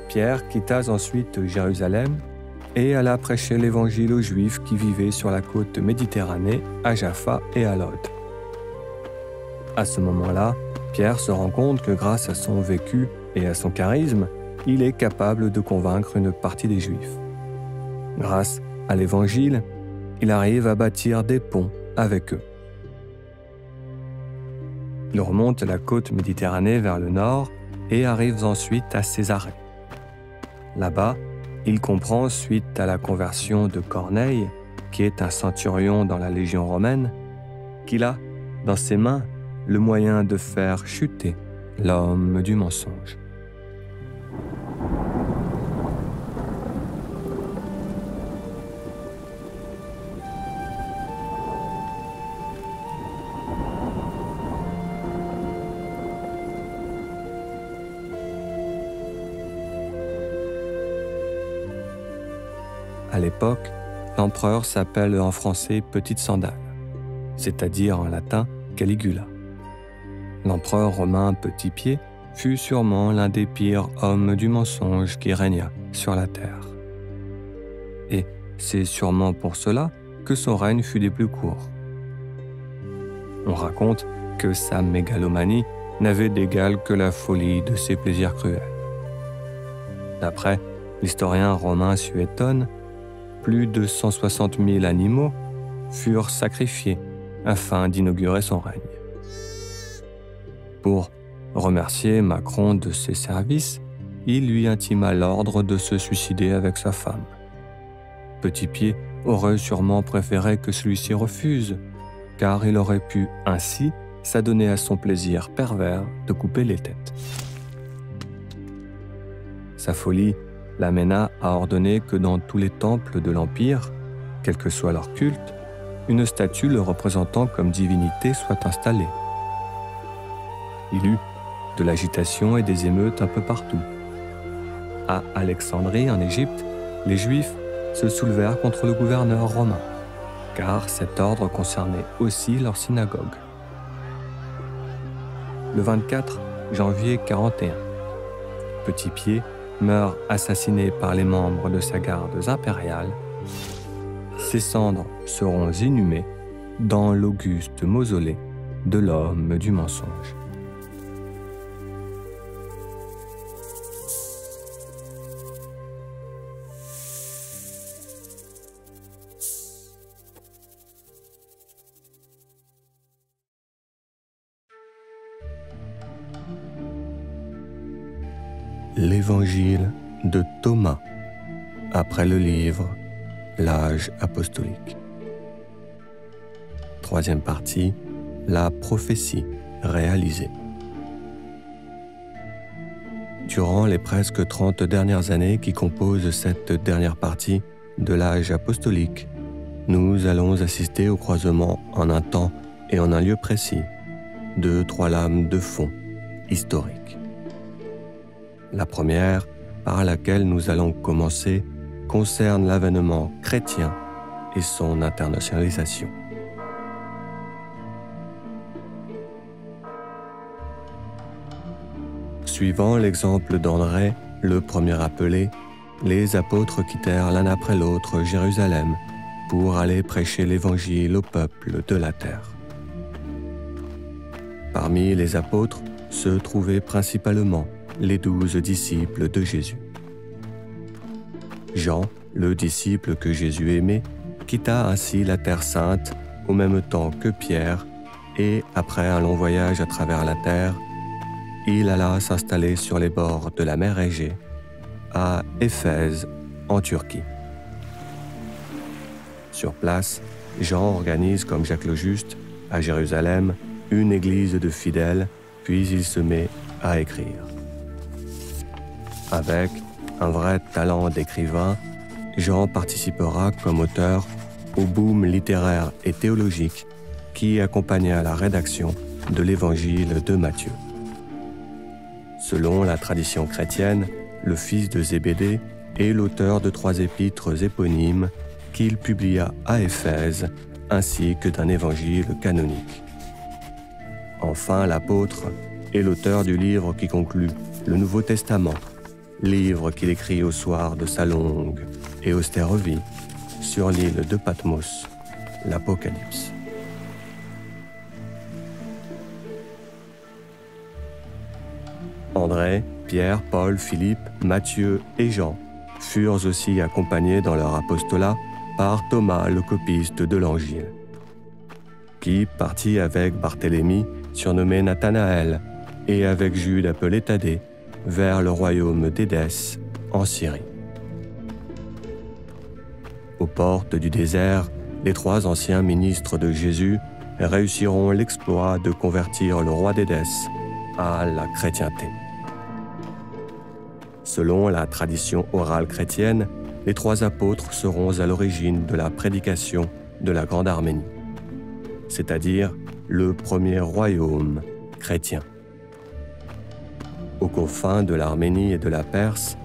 Speaker 1: Pierre quitta ensuite Jérusalem et alla prêcher l'évangile aux Juifs qui vivaient sur la côte Méditerranée, à Jaffa et à Lod. À ce moment-là, Pierre se rend compte que grâce à son vécu et à son charisme, il est capable de convaincre une partie des Juifs. Grâce à l'Évangile, il arrive à bâtir des ponts avec eux. Il remonte la côte Méditerranée vers le nord et arrive ensuite à Césarée. Là-bas, il comprend, suite à la conversion de Corneille, qui est un centurion dans la Légion romaine, qu'il a, dans ses mains, le moyen de faire chuter l'homme du mensonge. À l'époque, l'empereur s'appelle en français Petite Sandale, c'est-à-dire en latin Caligula. L'empereur romain Petit Pied fut sûrement l'un des pires hommes du mensonge qui régna sur la terre. Et c'est sûrement pour cela que son règne fut des plus courts. On raconte que sa mégalomanie n'avait d'égal que la folie de ses plaisirs cruels. D'après l'historien romain Suétone, plus de 160 000 animaux furent sacrifiés afin d'inaugurer son règne. Pour remercier Macron de ses services, il lui intima l'ordre de se suicider avec sa femme. Petit Pied aurait sûrement préféré que celui-ci refuse, car il aurait pu ainsi s'adonner à son plaisir pervers de couper les têtes. Sa folie l'amena à ordonner que dans tous les temples de l'Empire, quel que soit leur culte, une statue le représentant comme divinité soit installée. Il eut de l'agitation et des émeutes un peu partout. À Alexandrie, en Égypte, les Juifs se soulevèrent contre le gouverneur romain, car cet ordre concernait aussi leur synagogue. Le 24 janvier 41, Petit Pied meurt assassiné par les membres de sa garde impériale. Ses cendres seront inhumées dans l'auguste mausolée de l'homme du mensonge. L'Évangile de Thomas, après le livre L'âge apostolique. Troisième partie, la prophétie réalisée. Durant les presque 30 dernières années qui composent cette dernière partie de l'âge apostolique, nous allons assister au croisement en un temps et en un lieu précis de 3 lames de fond historiques. La première, par laquelle nous allons commencer, concerne l'avènement chrétien et son internationalisation. Suivant l'exemple d'André, le premier appelé, les apôtres quittèrent l'un après l'autre Jérusalem pour aller prêcher l'Évangile au peuple de la terre. Parmi les apôtres se trouvaient principalement les 12 disciples de Jésus. Jean, le disciple que Jésus aimait, quitta ainsi la Terre Sainte au même temps que Pierre et, après un long voyage à travers la terre, il alla s'installer sur les bords de la mer Égée, à Éphèse, en Turquie. Sur place, Jean organise, comme Jacques le Juste, à Jérusalem, une église de fidèles, puis il se met à écrire. Avec un vrai talent d'écrivain, Jean participera comme auteur au boom littéraire et théologique qui accompagna la rédaction de l'évangile de Matthieu. Selon la tradition chrétienne, le fils de Zébédée est l'auteur de 3 épîtres éponymes qu'il publia à Éphèse, ainsi que d'un évangile canonique. Enfin, l'apôtre est l'auteur du livre qui conclut le Nouveau Testament, livre qu'il écrit au soir de sa longue et austère vie sur l'île de Patmos, l'Apocalypse. André, Pierre, Paul, Philippe, Matthieu et Jean furent aussi accompagnés dans leur apostolat par Thomas, le copiste de l'Angile, qui partit avec Barthélemy, surnommé Nathanaël, et avec Jude appelé Thaddée, vers le royaume d'Édesse, en Syrie. Aux portes du désert, les 3 anciens ministres de Jésus réussiront l'exploit de convertir le roi d'Édesse à la chrétienté. Selon la tradition orale chrétienne, les 3 apôtres seront à l'origine de la prédication de la Grande Arménie, c'est-à-dire le premier royaume chrétien. Aux confins de l'Arménie et de la Perse,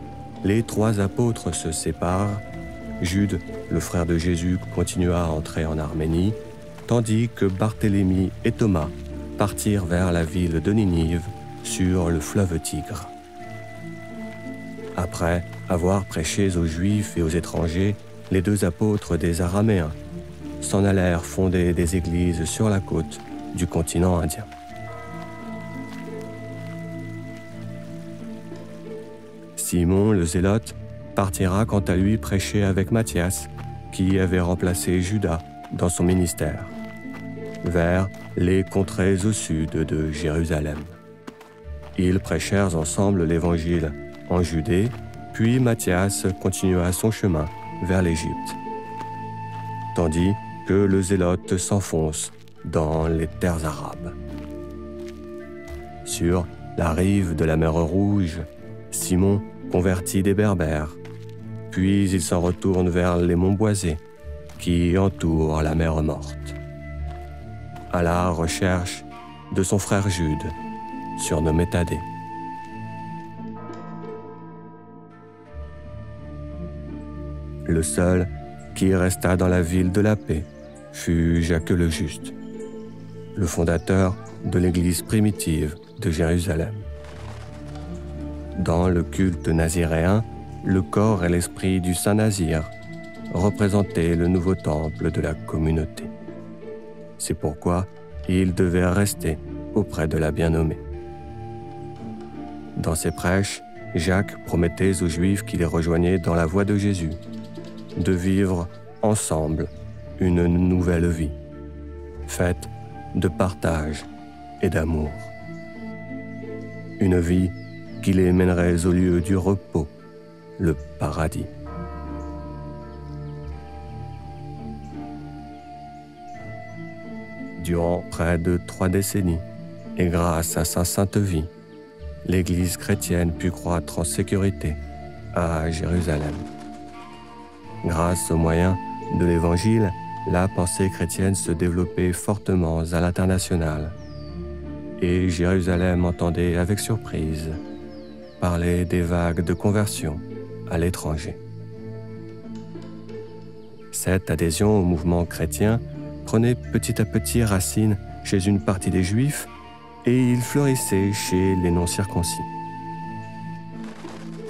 Speaker 1: les 3 apôtres se séparent. Jude, le frère de Jésus, continua à entrer en Arménie, tandis que Barthélemy et Thomas partirent vers la ville de Ninive sur le fleuve Tigre. Après avoir prêché aux Juifs et aux étrangers, les 2 apôtres des Araméens s'en allèrent fonder des églises sur la côte du continent indien. Simon le Zélote partira quant à lui prêcher avec Matthias, qui avait remplacé Judas dans son ministère, vers les contrées au sud de Jérusalem. Ils prêchèrent ensemble l'Évangile en Judée, puis Matthias continua son chemin vers l'Égypte, tandis que le Zélote s'enfonce dans les terres arabes. Sur la rive de la mer Rouge, Simon convertit des Berbères, puis il s'en retourne vers les monts boisés qui entourent la mer Morte, à la recherche de son frère Jude, surnommé Thaddée. Le seul qui resta dans la ville de la paix fut Jacques le Juste, le fondateur de l'Église primitive de Jérusalem. Dans le culte naziréen, le corps et l'esprit du Saint Nazir représentaient le nouveau temple de la communauté. C'est pourquoi il devait rester auprès de la bien-nommée. Dans ses prêches, Jacques promettait aux Juifs qui les rejoignaient dans la voie de Jésus de vivre ensemble une nouvelle vie, faite de partage et d'amour. Une vie qui les mènerait au lieu du repos, le paradis. Durant près de 3 décennies, et grâce à sa sainte vie, l'Église chrétienne put croître en sécurité à Jérusalem. Grâce aux moyens de l'Évangile, la pensée chrétienne se développait fortement à l'international, et Jérusalem entendait avec surprise parler des vagues de conversion à l'étranger. Cette adhésion au mouvement chrétien prenait petit à petit racine chez une partie des Juifs et il fleurissait chez les non-circoncis.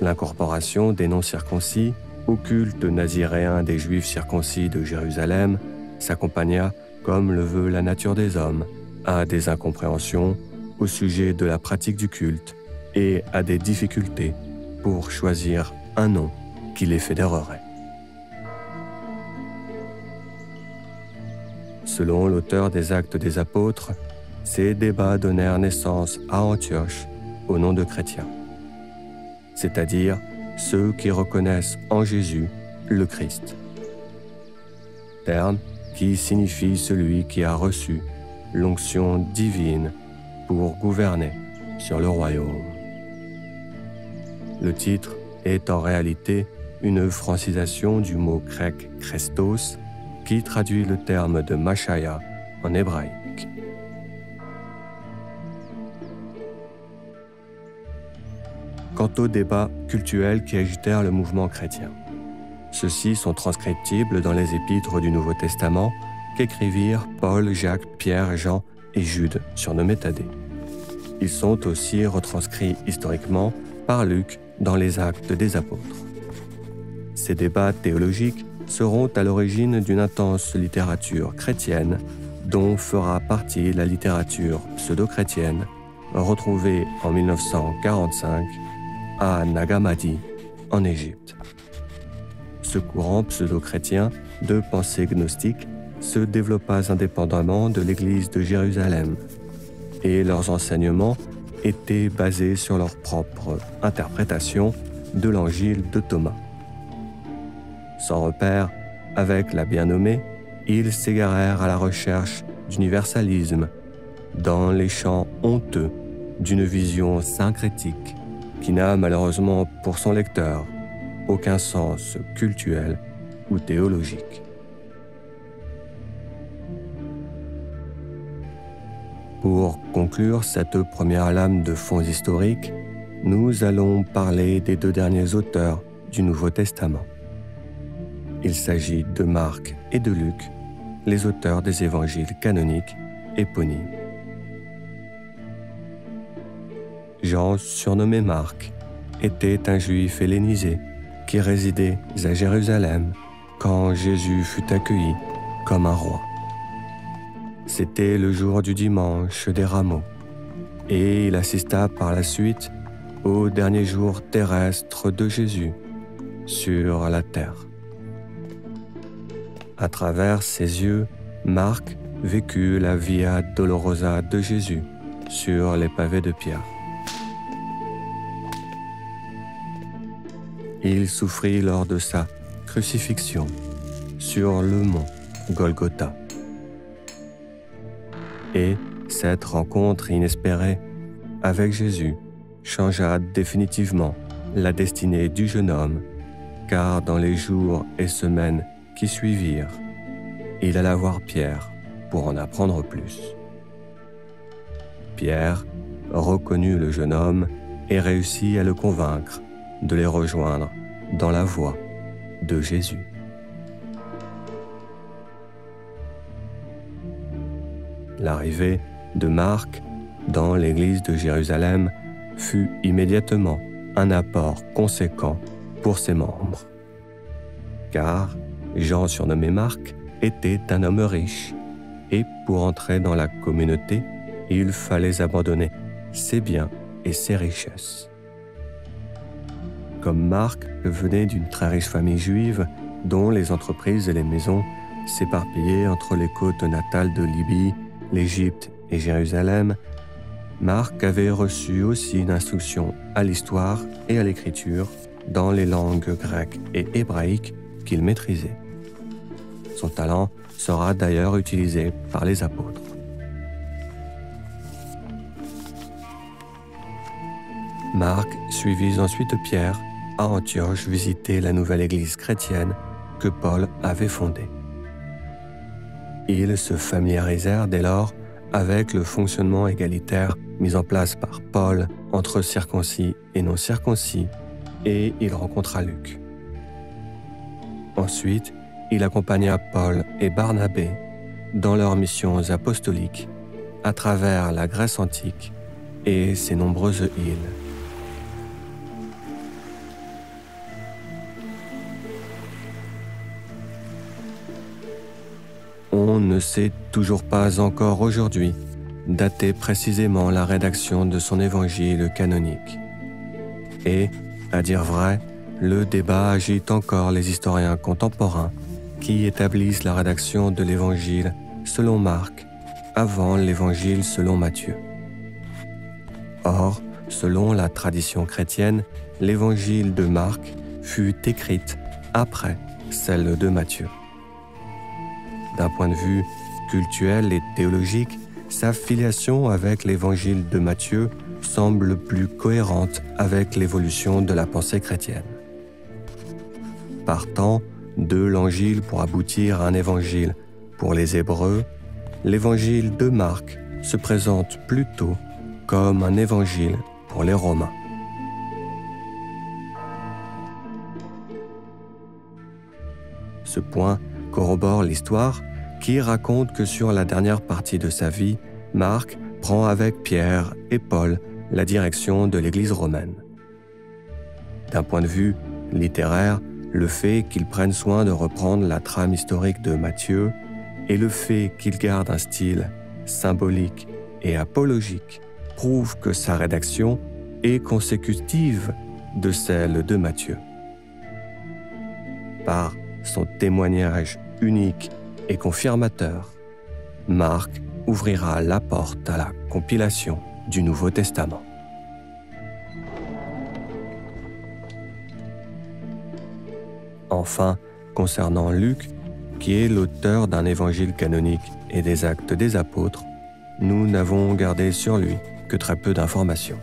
Speaker 1: L'incorporation des non-circoncis au culte naziréen des Juifs circoncis de Jérusalem s'accompagna, comme le veut la nature des hommes, à des incompréhensions au sujet de la pratique du culte et à des difficultés pour choisir un nom qui les fédérerait. Selon l'auteur des Actes des Apôtres, ces débats donnèrent naissance à Antioche au nom de chrétiens, c'est-à-dire ceux qui reconnaissent en Jésus le Christ. Terme qui signifie celui qui a reçu l'onction divine pour gouverner sur le royaume. Le titre est en réalité une francisation du mot grec « Christos » qui traduit le terme de Machaya en hébraïque. Quant aux débats cultuels qui agitèrent le mouvement chrétien, ceux-ci sont transcriptibles dans les épîtres du Nouveau Testament qu'écrivirent Paul, Jacques, Pierre, Jean et Jude, surnommés Thaddée. Ils sont aussi retranscrits historiquement par Luc dans les Actes des Apôtres. Ces débats théologiques seront à l'origine d'une intense littérature chrétienne dont fera partie la littérature pseudo-chrétienne retrouvée en 1945 à Nag Hammadi, en Égypte. Ce courant pseudo-chrétien de pensée gnostique se développa indépendamment de l'Église de Jérusalem et leurs enseignements étaient basés sur leur propre interprétation de l'Évangile de Thomas. Sans repère, avec la bien-nommée, ils s'égarèrent à la recherche d'universalisme dans les champs honteux d'une vision syncrétique qui n'a malheureusement pour son lecteur aucun sens cultuel ou théologique. Pour conclure cette première lame de fond historique, nous allons parler des deux derniers auteurs du Nouveau Testament. Il s'agit de Marc et de Luc, les auteurs des évangiles canoniques éponymes. Jean, surnommé Marc, était un juif hellénisé qui résidait à Jérusalem quand Jésus fut accueilli comme un roi. C'était le jour du dimanche des Rameaux, et il assista par la suite au dernier jour terrestre de Jésus sur la terre. À travers ses yeux, Marc vécut la Via Dolorosa de Jésus sur les pavés de pierre. Il souffrit lors de sa crucifixion sur le mont Golgotha. Et cette rencontre inespérée avec Jésus changea définitivement la destinée du jeune homme, car dans les jours et semaines qui suivirent, il alla voir Pierre pour en apprendre plus. Pierre reconnut le jeune homme et réussit à le convaincre de les rejoindre dans la voie de Jésus. L'arrivée de Marc dans l'église de Jérusalem fut immédiatement un apport conséquent pour ses membres. Car Jean, surnommé Marc, était un homme riche et pour entrer dans la communauté, il fallait abandonner ses biens et ses richesses. Comme Marc venait d'une très riche famille juive dont les entreprises et les maisons s'éparpillaient entre les côtes natales de Libye, l'Égypte et Jérusalem, Marc avait reçu aussi une instruction à l'histoire et à l'écriture dans les langues grecques et hébraïques qu'il maîtrisait. Son talent sera d'ailleurs utilisé par les apôtres. Marc suivit ensuite Pierre à Antioche visiter la nouvelle église chrétienne que Paul avait fondée. Ils se familiarisèrent dès lors avec le fonctionnement égalitaire mis en place par Paul entre circoncis et non-circoncis, et il rencontra Luc. Ensuite, il accompagna Paul et Barnabé dans leurs missions apostoliques à travers la Grèce antique et ses nombreuses îles. On ne sait toujours pas encore aujourd'hui dater précisément la rédaction de son évangile canonique. Et, à dire vrai, le débat agite encore les historiens contemporains qui établissent la rédaction de l'évangile selon Marc avant l'évangile selon Matthieu. Or, Selon la tradition chrétienne, l'évangile de Marc fut écrite après celle de Matthieu. D'un point de vue cultuel et théologique, sa filiation avec l'évangile de Matthieu semble plus cohérente avec l'évolution de la pensée chrétienne. Partant de l'Angile pour aboutir à un évangile pour les Hébreux, l'évangile de Marc se présente plutôt comme un évangile pour les Romains. Ce point corrobore l'histoire qui raconte que sur la dernière partie de sa vie, Marc prend avec Pierre et Paul la direction de l'Église romaine. D'un point de vue littéraire, le fait qu'ils prennent soin de reprendre la trame historique de Matthieu et le fait qu'ils gardent un style symbolique et apologique prouve que sa rédaction est consécutive de celle de Matthieu. Par son témoignage unique et confirmateur, Marc ouvrira la porte à la compilation du Nouveau Testament. Enfin, concernant Luc, qui est l'auteur d'un évangile canonique et des Actes des Apôtres, nous n'avons gardé sur lui que très peu d'informations.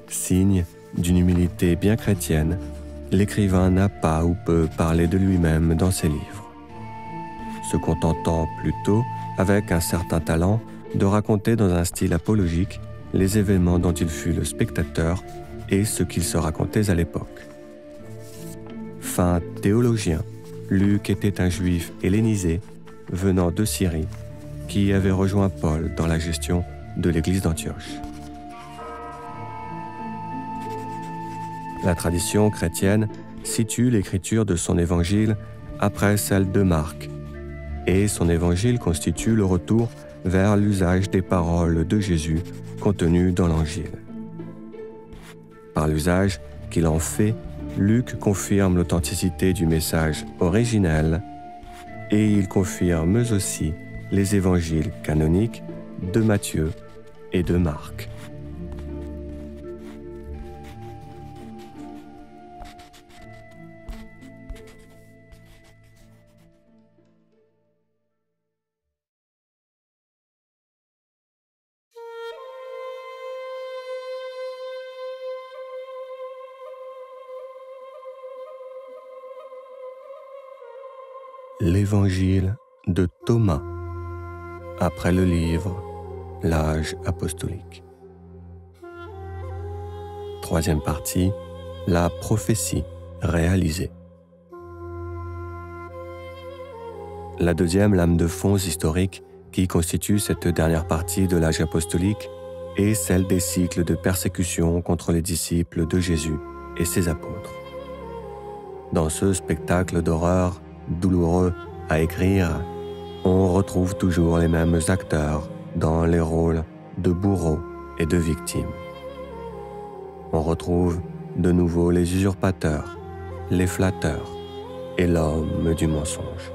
Speaker 1: Signe d'une humilité bien chrétienne, l'écrivain n'a pas ou peu parlé de lui-même dans ses livres, se contentant plutôt, avec un certain talent, de raconter dans un style apologique les événements dont il fut le spectateur et ce qu'il se racontait à l'époque. Fin théologien, Luc était un juif hellénisé venant de Syrie qui avait rejoint Paul dans la gestion de l'église d'Antioche. La tradition chrétienne situe l'écriture de son évangile après celle de Marc, et son évangile constitue le retour vers l'usage des paroles de Jésus contenues dans l'Angile. Par l'usage qu'il en fait, Luc confirme l'authenticité du message originel et il confirme aussi les évangiles canoniques de Matthieu et de Marc. L'évangile de Thomas, après le livre L'âge apostolique. Troisième partie, la prophétie réalisée. La deuxième lame de fond historique qui constitue cette dernière partie de l'âge apostolique est celle des cycles de persécution contre les disciples de Jésus et ses apôtres. Dans ce spectacle d'horreur douloureux à écrire, on retrouve toujours les mêmes acteurs dans les rôles de bourreaux et de victimes. On retrouve de nouveau les usurpateurs, les flatteurs et l'homme du mensonge.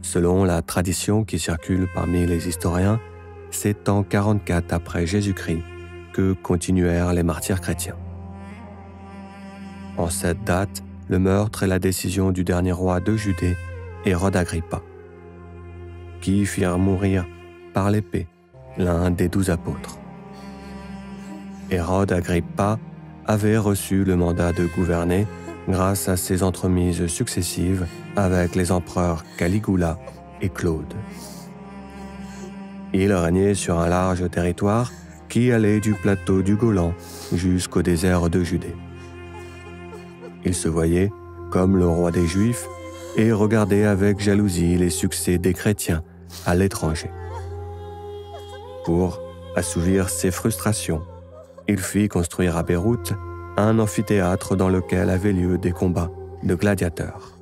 Speaker 1: Selon la tradition qui circule parmi les historiens, c'est en 44 après Jésus-Christ que continuèrent les martyrs chrétiens. En cette date, le meurtre et la décision du dernier roi de Judée, Hérode Agrippa, qui firent mourir par l'épée l'un des 12 apôtres. Hérode Agrippa avait reçu le mandat de gouverner grâce à ses entremises successives avec les empereurs Caligula et Claude. Il régnait sur un large territoire qui allait du plateau du Golan jusqu'au désert de Judée. Il se voyait comme le roi des Juifs et regardait avec jalousie les succès des chrétiens à l'étranger. Pour assouvir ses frustrations, il fit construire à Beyrouth un amphithéâtre dans lequel avaient lieu des combats de gladiateurs.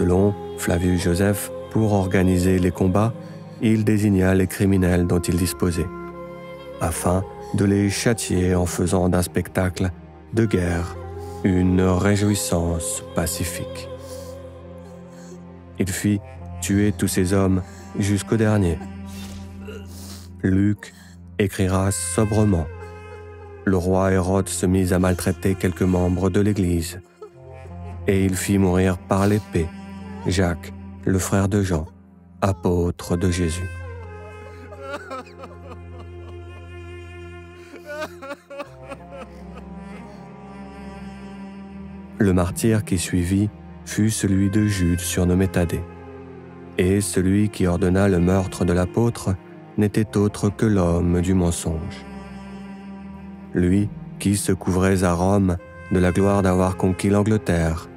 Speaker 1: Selon Flavius Joseph, pour organiser les combats, il désigna les criminels dont il disposait afin de les châtier en faisant d'un spectacle de guerre une réjouissance pacifique. Il fit tuer tous ces hommes jusqu'au dernier. Luc écrira sobrement: le roi Hérode se mit à maltraiter quelques membres de l'Église, et il fit mourir par l'épée Jacques, le frère de Jean, apôtre de Jésus. Le martyre qui suivit fut celui de Jude surnommé Thaddée, et celui qui ordonna le meurtre de l'apôtre n'était autre que l'homme du mensonge. Lui qui se couvrait à Rome de la gloire d'avoir conquis l'Angleterre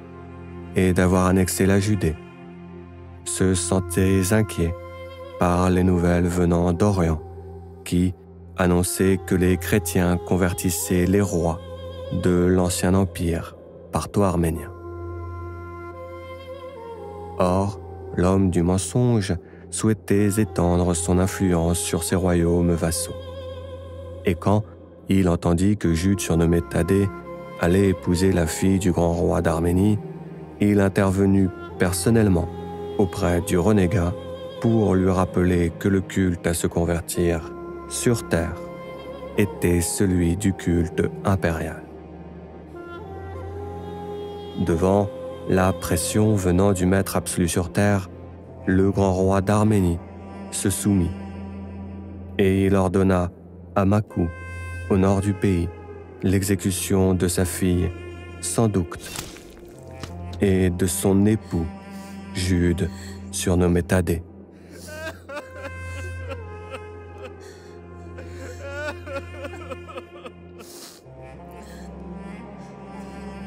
Speaker 1: et d'avoir annexé la Judée, se sentait inquiet par les nouvelles venant d'Orient qui annonçaient que les chrétiens convertissaient les rois de l'ancien empire partho-arménien. Or, l'homme du mensonge souhaitait étendre son influence sur ses royaumes vassaux. Et quand il entendit que Jude, surnommé Thaddée, allait épouser la fille du grand roi d'Arménie, il intervenut personnellement auprès du renégat pour lui rappeler que le culte à se convertir sur terre était celui du culte impérial. Devant la pression venant du maître absolu sur terre, le grand roi d'Arménie se soumit et il ordonna à Makou, au nord du pays, l'exécution de sa fille Sandoukt et de son époux Jude, surnommé Thaddée.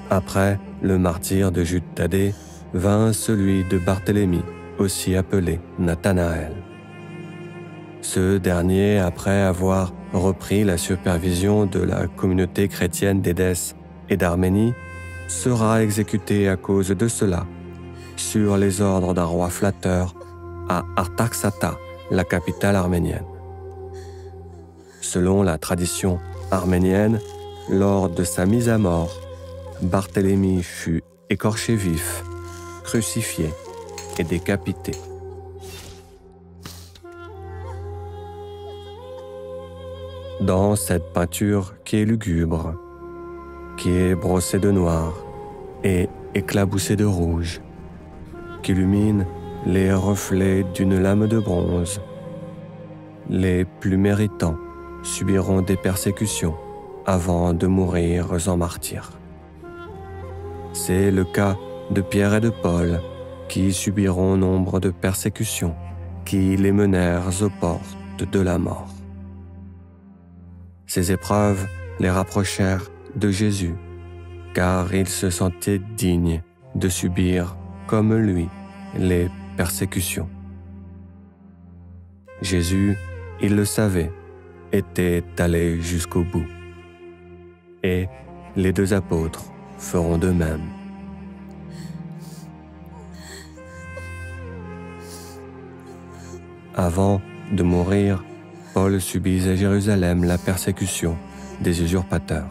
Speaker 1: Après le martyre de Jude Thaddée vint celui de Barthélemy, aussi appelé Nathanaël. Ce dernier, après avoir repris la supervision de la communauté chrétienne d'Édesse et d'Arménie, sera exécuté à cause de cela, sur les ordres d'un roi flatteur, à Artaxata, la capitale arménienne. Selon la tradition arménienne, lors de sa mise à mort, Barthélemy fut écorché vif, crucifié et décapité. Dans cette peinture qui est lugubre, qui est brossée de noir et éclaboussée de rouge, qui illumine les reflets d'une lame de bronze, les plus méritants subiront des persécutions avant de mourir en martyrs. C'est le cas de Pierre et de Paul qui subiront nombre de persécutions qui les menèrent aux portes de la mort. Ces épreuves les rapprochèrent de Jésus, car ils se sentaient dignes de subir, comme lui, les persécutions. Jésus, il le savait, était allé jusqu'au bout. Et les deux apôtres feront de même. Avant de mourir, Paul subit à Jérusalem la persécution des usurpateurs.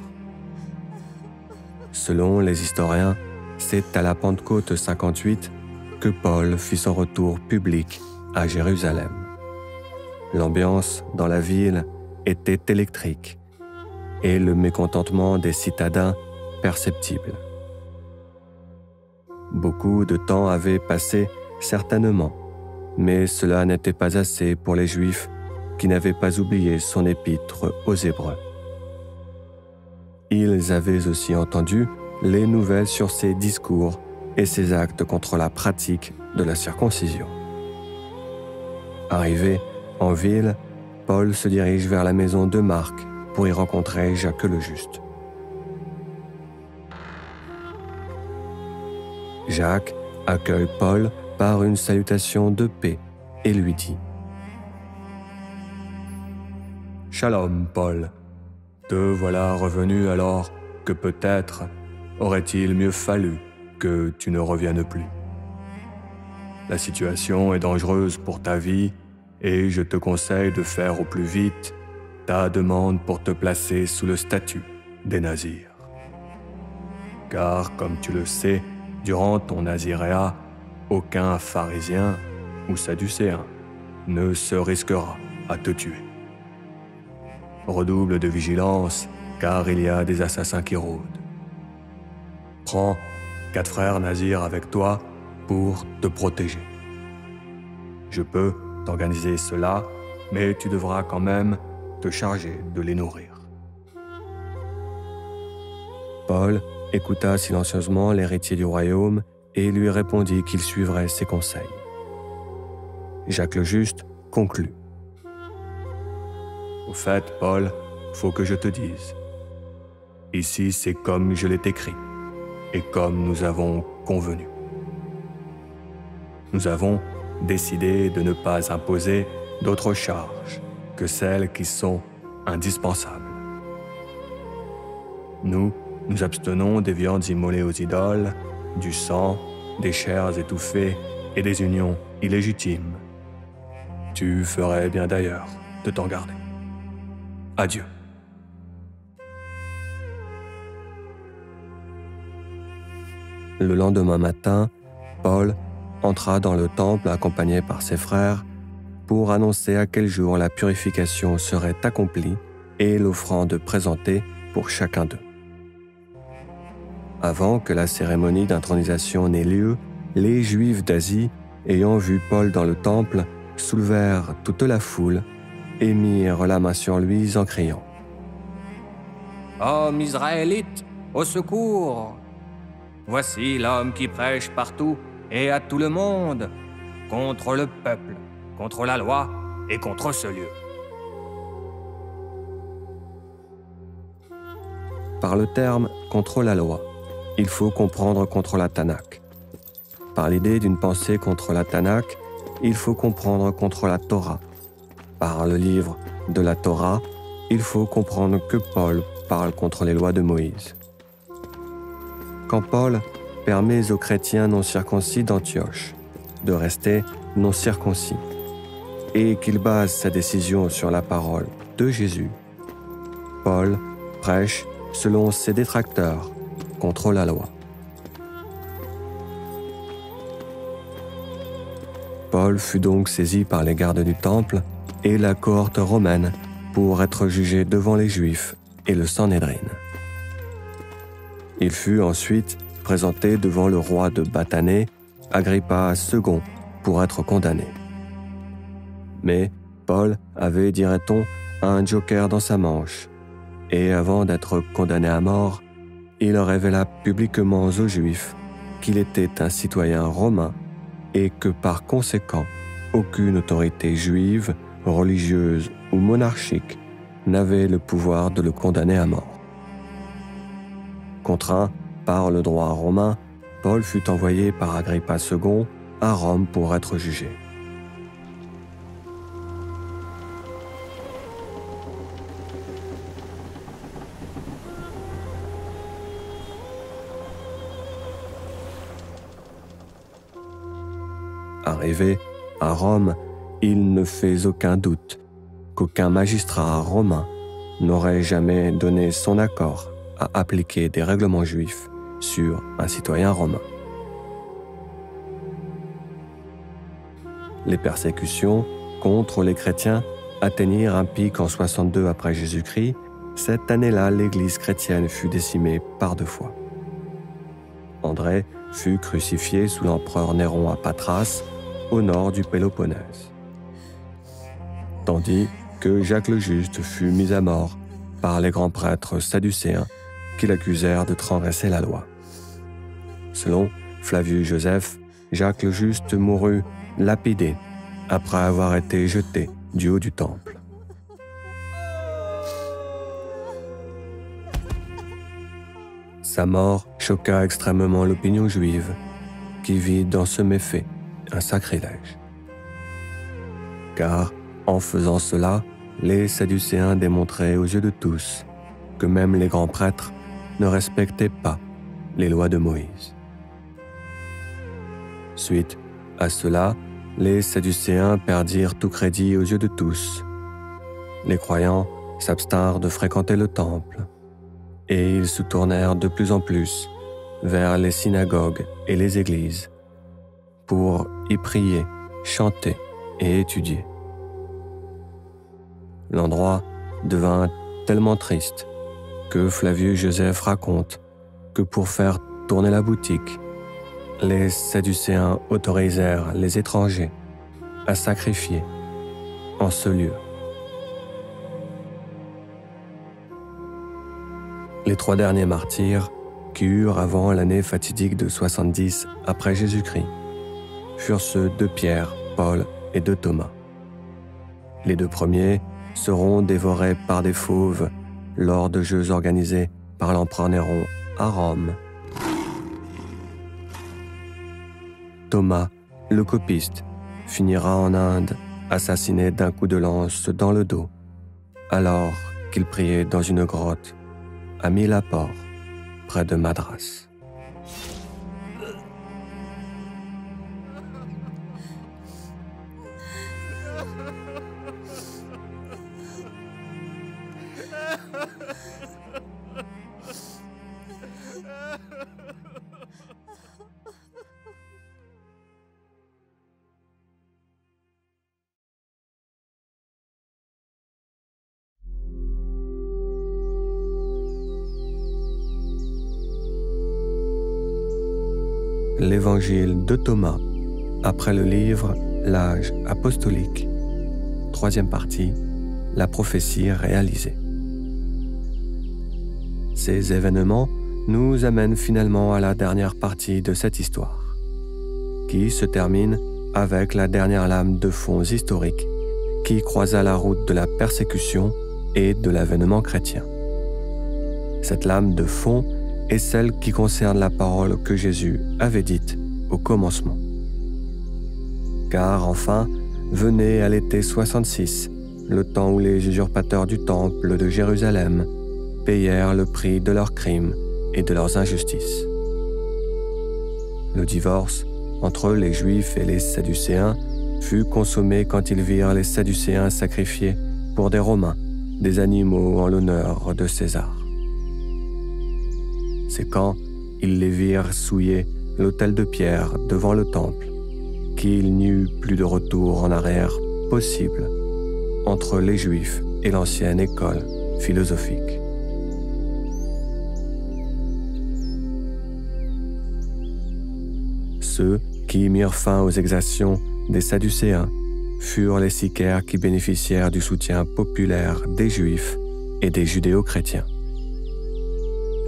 Speaker 1: Selon les historiens, c'est à la Pentecôte 58 que Paul fit son retour public à Jérusalem. L'ambiance dans la ville était électrique et le mécontentement des citadins perceptible. Beaucoup de temps avait passé certainement, mais cela n'était pas assez pour les Juifs qui n'avaient pas oublié son épître aux Hébreux. Ils avaient aussi entendu les nouvelles sur ses discours et ses actes contre la pratique de la circoncision. Arrivé en ville, Paul se dirige vers la maison de Marc pour y rencontrer Jacques le Juste. Jacques accueille Paul par une salutation de paix et lui dit : « Shalom, Paul. Te voilà revenu alors que peut-être aurait-il mieux fallu que tu ne reviennes plus. La situation est dangereuse pour ta vie et je te conseille de faire au plus vite ta demande pour te placer sous le statut des nazirs. Car, comme tu le sais, durant ton naziréat, aucun pharisien ou sadducéen ne se risquera à te tuer. Redouble de vigilance, car il y a des assassins qui rôdent. Prends 4 frères nazirs avec toi pour te protéger. Je peux t'organiser cela, mais tu devras quand même te charger de les nourrir. Paul écouta silencieusement l'héritier du royaume et lui répondit qu'il suivrait ses conseils. Jacques le Juste conclut. Au fait, Paul, faut que je te dise. Ici, c'est comme je l'ai écrit et comme nous avons convenu. Nous avons décidé de ne pas imposer d'autres charges que celles qui sont indispensables. Nous abstenons des viandes immolées aux idoles, du sang, des chairs étouffées et des unions illégitimes. Tu ferais bien d'ailleurs de t'en garder. Adieu. Le lendemain matin, Paul entra dans le temple accompagné par ses frères pour annoncer à quel jour la purification serait accomplie et l'offrande présentée pour chacun d'eux. Avant que la cérémonie d'intronisation n'ait lieu, les Juifs d'Asie, ayant vu Paul dans le temple, soulevèrent toute la foule et mirent la main sur lui en criant « Hommes israélites, au secours! Voici l'homme qui prêche partout et à tout le monde, contre le peuple, contre la loi et contre ce lieu. » Par le terme « contre la loi », il faut comprendre contre la Tanakh. Par l'idée d'une pensée contre la Tanakh, il faut comprendre contre la Torah. Par le livre de la Torah, il faut comprendre que Paul parle contre les lois de Moïse. Quand Paul permet aux chrétiens non circoncis d'Antioche de rester non circoncis et qu'il base sa décision sur la parole de Jésus, Paul prêche selon ses détracteurs contre la loi. Paul fut donc saisi par les gardes du temple et la cohorte romaine pour être jugé devant les Juifs et le Sanhédrin. Il fut ensuite présenté devant le roi de Bathanée, Agrippa II, pour être condamné. Mais Paul avait, dirait-on, un joker dans sa manche, et avant d'être condamné à mort, il révéla publiquement aux Juifs qu'il était un citoyen romain et que par conséquent, aucune autorité juive, religieuse ou monarchique n'avait le pouvoir de le condamner à mort. Contraint par le droit romain, Paul fut envoyé par Agrippa II à Rome pour être jugé. Arrivé à Rome, il ne fait aucun doute qu'aucun magistrat romain n'aurait jamais donné son accord à appliquer des règlements juifs sur un citoyen romain. Les persécutions contre les chrétiens atteignirent un pic en 62 après Jésus-Christ. Cette année-là, l'Église chrétienne fut décimée par 2 fois. André fut crucifié sous l'empereur Néron à Patras, au nord du Péloponnèse, tandis que Jacques le Juste fut mis à mort par les grands prêtres sadducéens qui l'accusèrent de transgresser la loi. Selon Flavius Joseph, Jacques le Juste mourut lapidé après avoir été jeté du haut du temple. Sa mort choqua extrêmement l'opinion juive, qui vit dans ce méfait un sacrilège. Car, en faisant cela, les Sadducéens démontraient aux yeux de tous que même les grands prêtres ne respectaient pas les lois de Moïse. Suite à cela, les Sadducéens perdirent tout crédit aux yeux de tous. Les croyants s'abstinrent de fréquenter le temple, et ils se tournèrent de plus en plus vers les synagogues et les églises pour y prier, chanter et étudier. L'endroit devint tellement triste que Flavius Joseph raconte que pour faire tourner la boutique, les Sadducéens autorisèrent les étrangers à sacrifier en ce lieu. Les 3 derniers martyrs qui eurent avant l'année fatidique de 70 après Jésus-Christ furent ceux de Pierre, Paul et de Thomas. Les 2 premiers seront dévorés par des fauves lors de jeux organisés par l'empereur Néron à Rome. Thomas, le copiste, finira en Inde, assassiné d'un coup de lance dans le dos, alors qu'il priait dans une grotte à Mylapore, près de Madras. L'Évangile de Thomas, après le livre L'âge apostolique. 3e partie, la prophétie réalisée. Ces événements nous amènent finalement à la dernière partie de cette histoire, qui se termine avec la dernière lame de fond historique qui croisa la route de la persécution et de l'avènement chrétien. Cette lame de fond est celle qui concerne la parole que Jésus avait dite au commencement. Car enfin, venait à l'été 66, le temps où les usurpateurs du temple de Jérusalem payèrent le prix de leurs crimes et de leurs injustices. Le divorce entre les Juifs et les Sadducéens fut consommé quand ils virent les Sadducéens sacrifier pour des Romains des animaux en l'honneur de César. C'est quand ils les virent souiller l'autel de pierre devant le temple qu'il n'y eut plus de retour en arrière possible entre les Juifs et l'ancienne école philosophique. Ceux qui mirent fin aux exactions des Sadducéens furent les sicaires qui bénéficièrent du soutien populaire des Juifs et des judéo-chrétiens.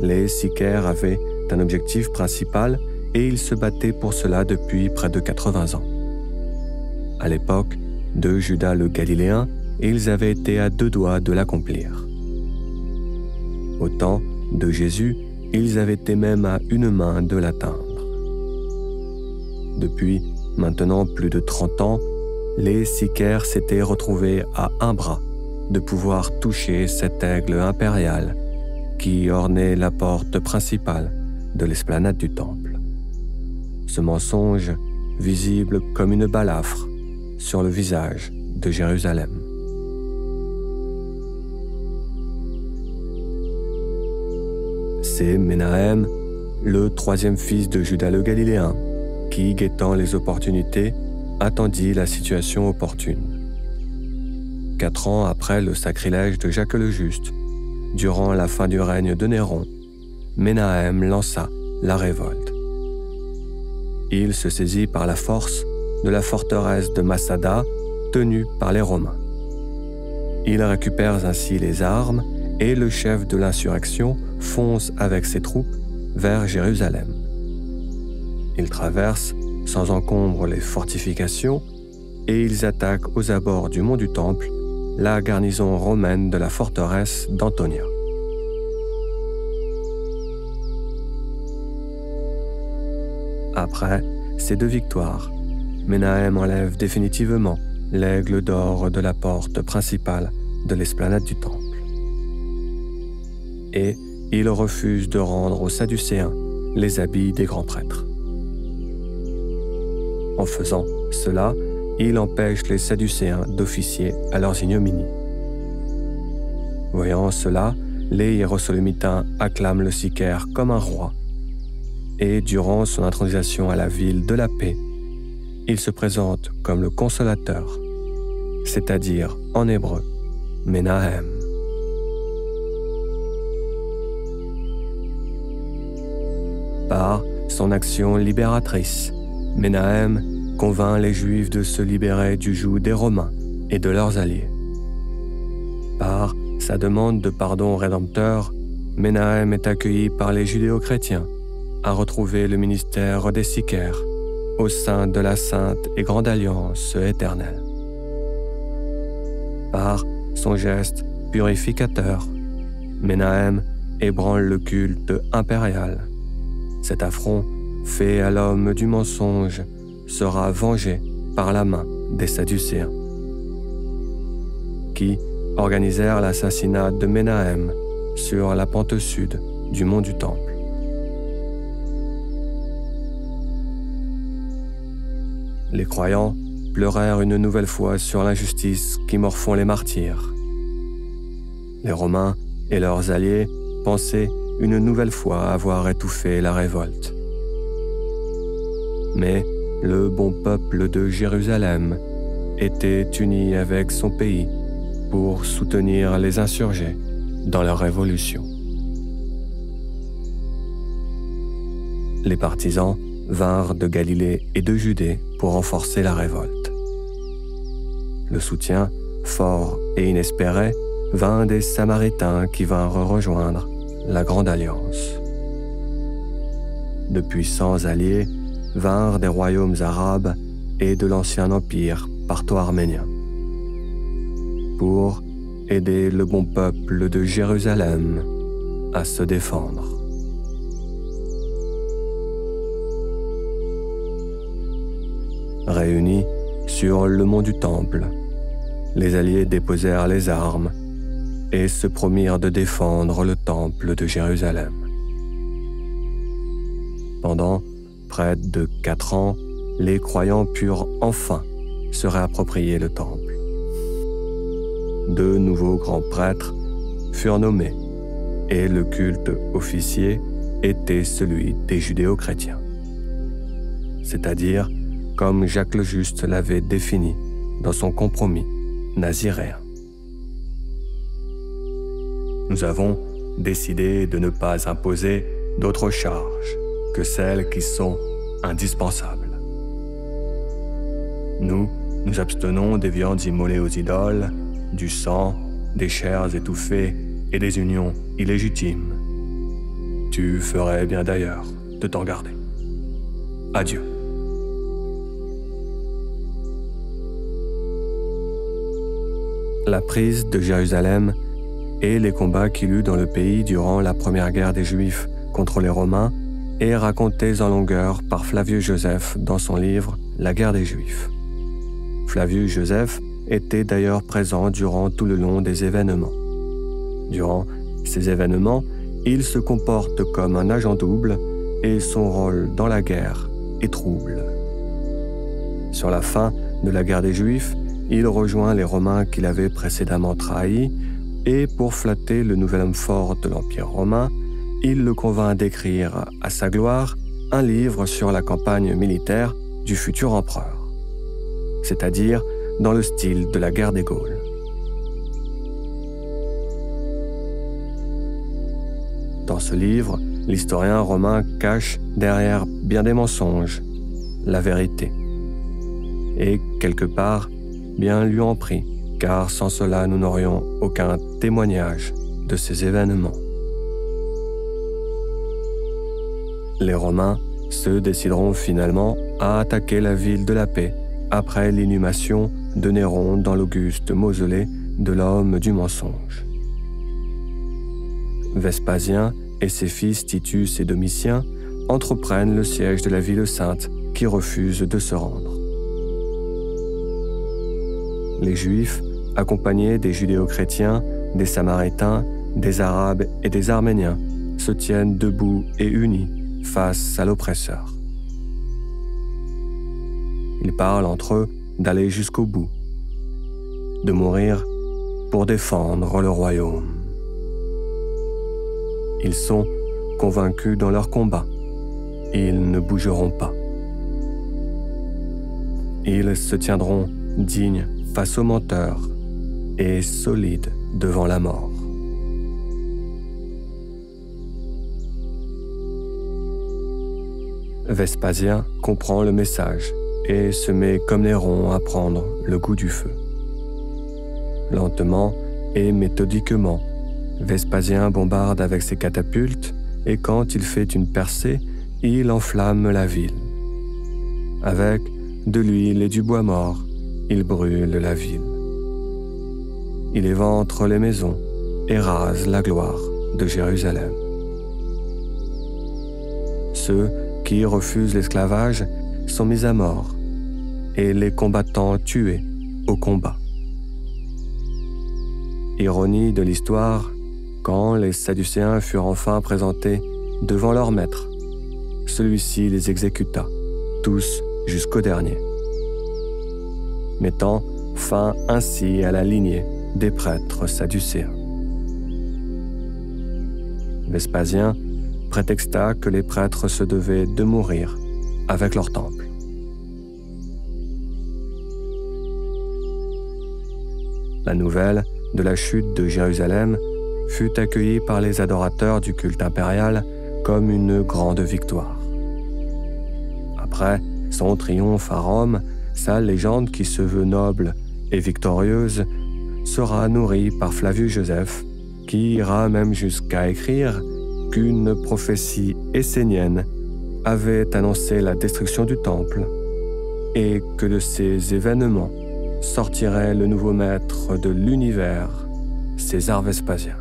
Speaker 1: Les sicaires avaient un objectif principal et ils se battaient pour cela depuis près de 80 ans. À l'époque de Judas le Galiléen, ils avaient été à 2 doigts de l'accomplir. Au temps de Jésus, ils avaient été même à 1 main de l'atteindre. Depuis maintenant plus de 30 ans, les sicaires s'étaient retrouvés à 1 bras de pouvoir toucher cet aigle impérial qui ornait la porte principale de l'esplanade du temple. Ce mensonge, visible comme une balafre sur le visage de Jérusalem. C'est Menahem, le 3e fils de Judas le Galiléen, qui, guettant les opportunités, attendit la situation opportune. 4 ans après le sacrilège de Jacques le Juste, durant la fin du règne de Néron, Menahem lança la révolte. Il se saisit par la force de la forteresse de Massada, tenue par les Romains. Il récupère ainsi les armes et le chef de l'insurrection fonce avec ses troupes vers Jérusalem. Ils traversent sans encombre les fortifications et ils attaquent aux abords du mont du Temple la garnison romaine de la forteresse d'Antonia. Après ces 2 victoires, Menahem enlève définitivement l'aigle d'or de la porte principale de l'esplanade du Temple. Et il refuse de rendre aux Sadducéens les habits des grands prêtres. En faisant cela, il empêche les Sadducéens d'officier à leurs ignominies. Voyant cela, les Hiérosolymitains acclament le Sicaire comme un roi. Et durant son intronisation à la ville de la paix, il se présente comme le consolateur, c'est-à-dire en hébreu, Menahem. Par son action libératrice, Menahem convainc les Juifs de se libérer du joug des Romains et de leurs alliés. Par sa demande de pardon rédempteur, Menahem est accueilli par les judéo-chrétiens à retrouver le ministère des Sicaires au sein de la Sainte et Grande Alliance éternelle. Par son geste purificateur, Menahem ébranle le culte impérial. Cet affront fait à l'homme du mensonge sera vengé par la main des Sadducéens, qui organisèrent l'assassinat de Menahem sur la pente sud du mont du Temple. Les croyants pleurèrent une nouvelle fois sur l'injustice qui morfond les martyrs. Les Romains et leurs alliés pensaient une nouvelle fois avoir étouffé la révolte. Mais le bon peuple de Jérusalem était uni avec son pays pour soutenir les insurgés dans leur révolution. Les partisans vinrent de Galilée et de Judée pour renforcer la révolte. Le soutien, fort et inespéré, vint des Samaritains qui vinrent rejoindre la Grande Alliance. De puissants alliés vinrent des royaumes arabes et de l'ancien empire partho-arménien pour aider le bon peuple de Jérusalem à se défendre. Réunis sur le mont du Temple, les alliés déposèrent les armes et se promirent de défendre le Temple de Jérusalem. Pendant près de 4 ans, les croyants purent enfin se réapproprier le Temple. 2 nouveaux grands prêtres furent nommés et le culte officié était celui des judéo-chrétiens, c'est-à-dire comme Jacques le Juste l'avait défini dans son compromis naziréen. Nous avons décidé de ne pas imposer d'autres charges que celles qui sont indispensables. Nous nous abstenons des viandes immolées aux idoles, du sang, des chairs étouffées et des unions illégitimes. Tu ferais bien d'ailleurs de t'en garder. Adieu. La prise de Jérusalem et les combats qu'il eut dans le pays durant la première guerre des Juifs contre les Romains est racontés en longueur par Flavius Joseph dans son livre « La guerre des Juifs ». Flavius Joseph était d'ailleurs présent durant tout le long des événements. Durant ces événements, il se comporte comme un agent double et son rôle dans la guerre est trouble. Sur la fin de la guerre des Juifs, il rejoint les Romains qu'il avait précédemment trahis et pour flatter le nouvel homme fort de l'Empire romain, il le convainc d'écrire à sa gloire un livre sur la campagne militaire du futur empereur, c'est-à-dire dans le style de la guerre des Gaules. Dans ce livre, l'historien romain cache derrière bien des mensonges la vérité. Et quelque part, bien lui en prie, car sans cela nous n'aurions aucun témoignage de ces événements. Les Romains se décideront finalement à attaquer la ville de la paix après l'inhumation de Néron dans l'auguste mausolée de l'homme du mensonge. Vespasien et ses fils Titus et Domitien entreprennent le siège de la ville sainte qui refuse de se rendre. Les Juifs, accompagnés des judéo-chrétiens, des Samaritains, des Arabes et des Arméniens, se tiennent debout et unis face à l'oppresseur. Ils parlent entre eux d'aller jusqu'au bout, de mourir pour défendre le royaume. Ils sont convaincus dans leur combat. Ils ne bougeront pas. Ils se tiendront dignes face aux menteurs et solides devant la mort. Vespasien comprend le message et se met comme Néron à prendre le goût du feu. Lentement et méthodiquement, Vespasien bombarde avec ses catapultes et quand il fait une percée, il enflamme la ville. Avec de l'huile et du bois mort, il brûle la ville. Il éventre les maisons et rase la gloire de Jérusalem. Ceux qui refusent l'esclavage sont mis à mort et les combattants tués au combat. Ironie de l'histoire, quand les Sadducéens furent enfin présentés devant leur maître, celui-ci les exécuta, tous jusqu'au dernier, mettant fin ainsi à la lignée des prêtres sadducéens. Vespasien prétexta que les prêtres se devaient de mourir avec leur temple. La nouvelle de la chute de Jérusalem fut accueillie par les adorateurs du culte impérial comme une grande victoire. Après son triomphe à Rome, sa légende qui se veut noble et victorieuse sera nourrie par Flavius Joseph, qui ira même jusqu'à écrire qu'une prophétie essénienne avait annoncé la destruction du temple et que de ces événements sortirait le nouveau maître de l'univers, César Vespasien.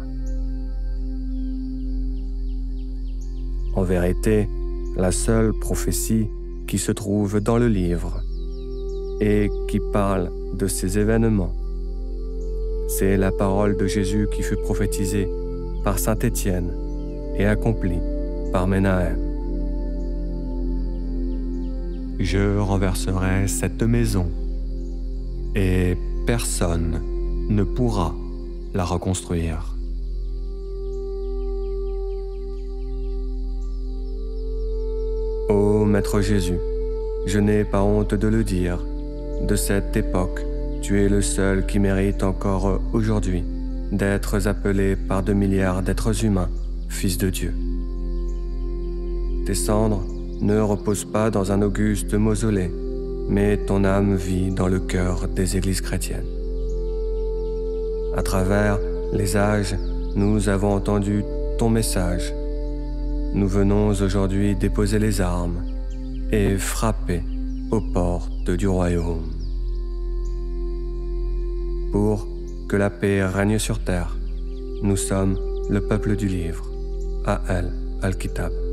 Speaker 1: En vérité, la seule prophétie qui se trouve dans le livre et qui parle de ces événements, c'est la parole de Jésus qui fut prophétisée par saint Étienne et accomplie par Menahem. Je renverserai cette maison et personne ne pourra la reconstruire. Ô Maître Jésus, je n'ai pas honte de le dire, de cette époque, tu es le seul qui mérite encore aujourd'hui d'être appelé par 2 milliards d'êtres humains, Fils de Dieu. Tes cendres ne reposent pas dans un auguste mausolée, mais ton âme vit dans le cœur des églises chrétiennes. À travers les âges, nous avons entendu ton message. Nous venons aujourd'hui déposer les armes et frapper aux portes du royaume. Pour que la paix règne sur terre, nous sommes le peuple du livre, Al-Kitab.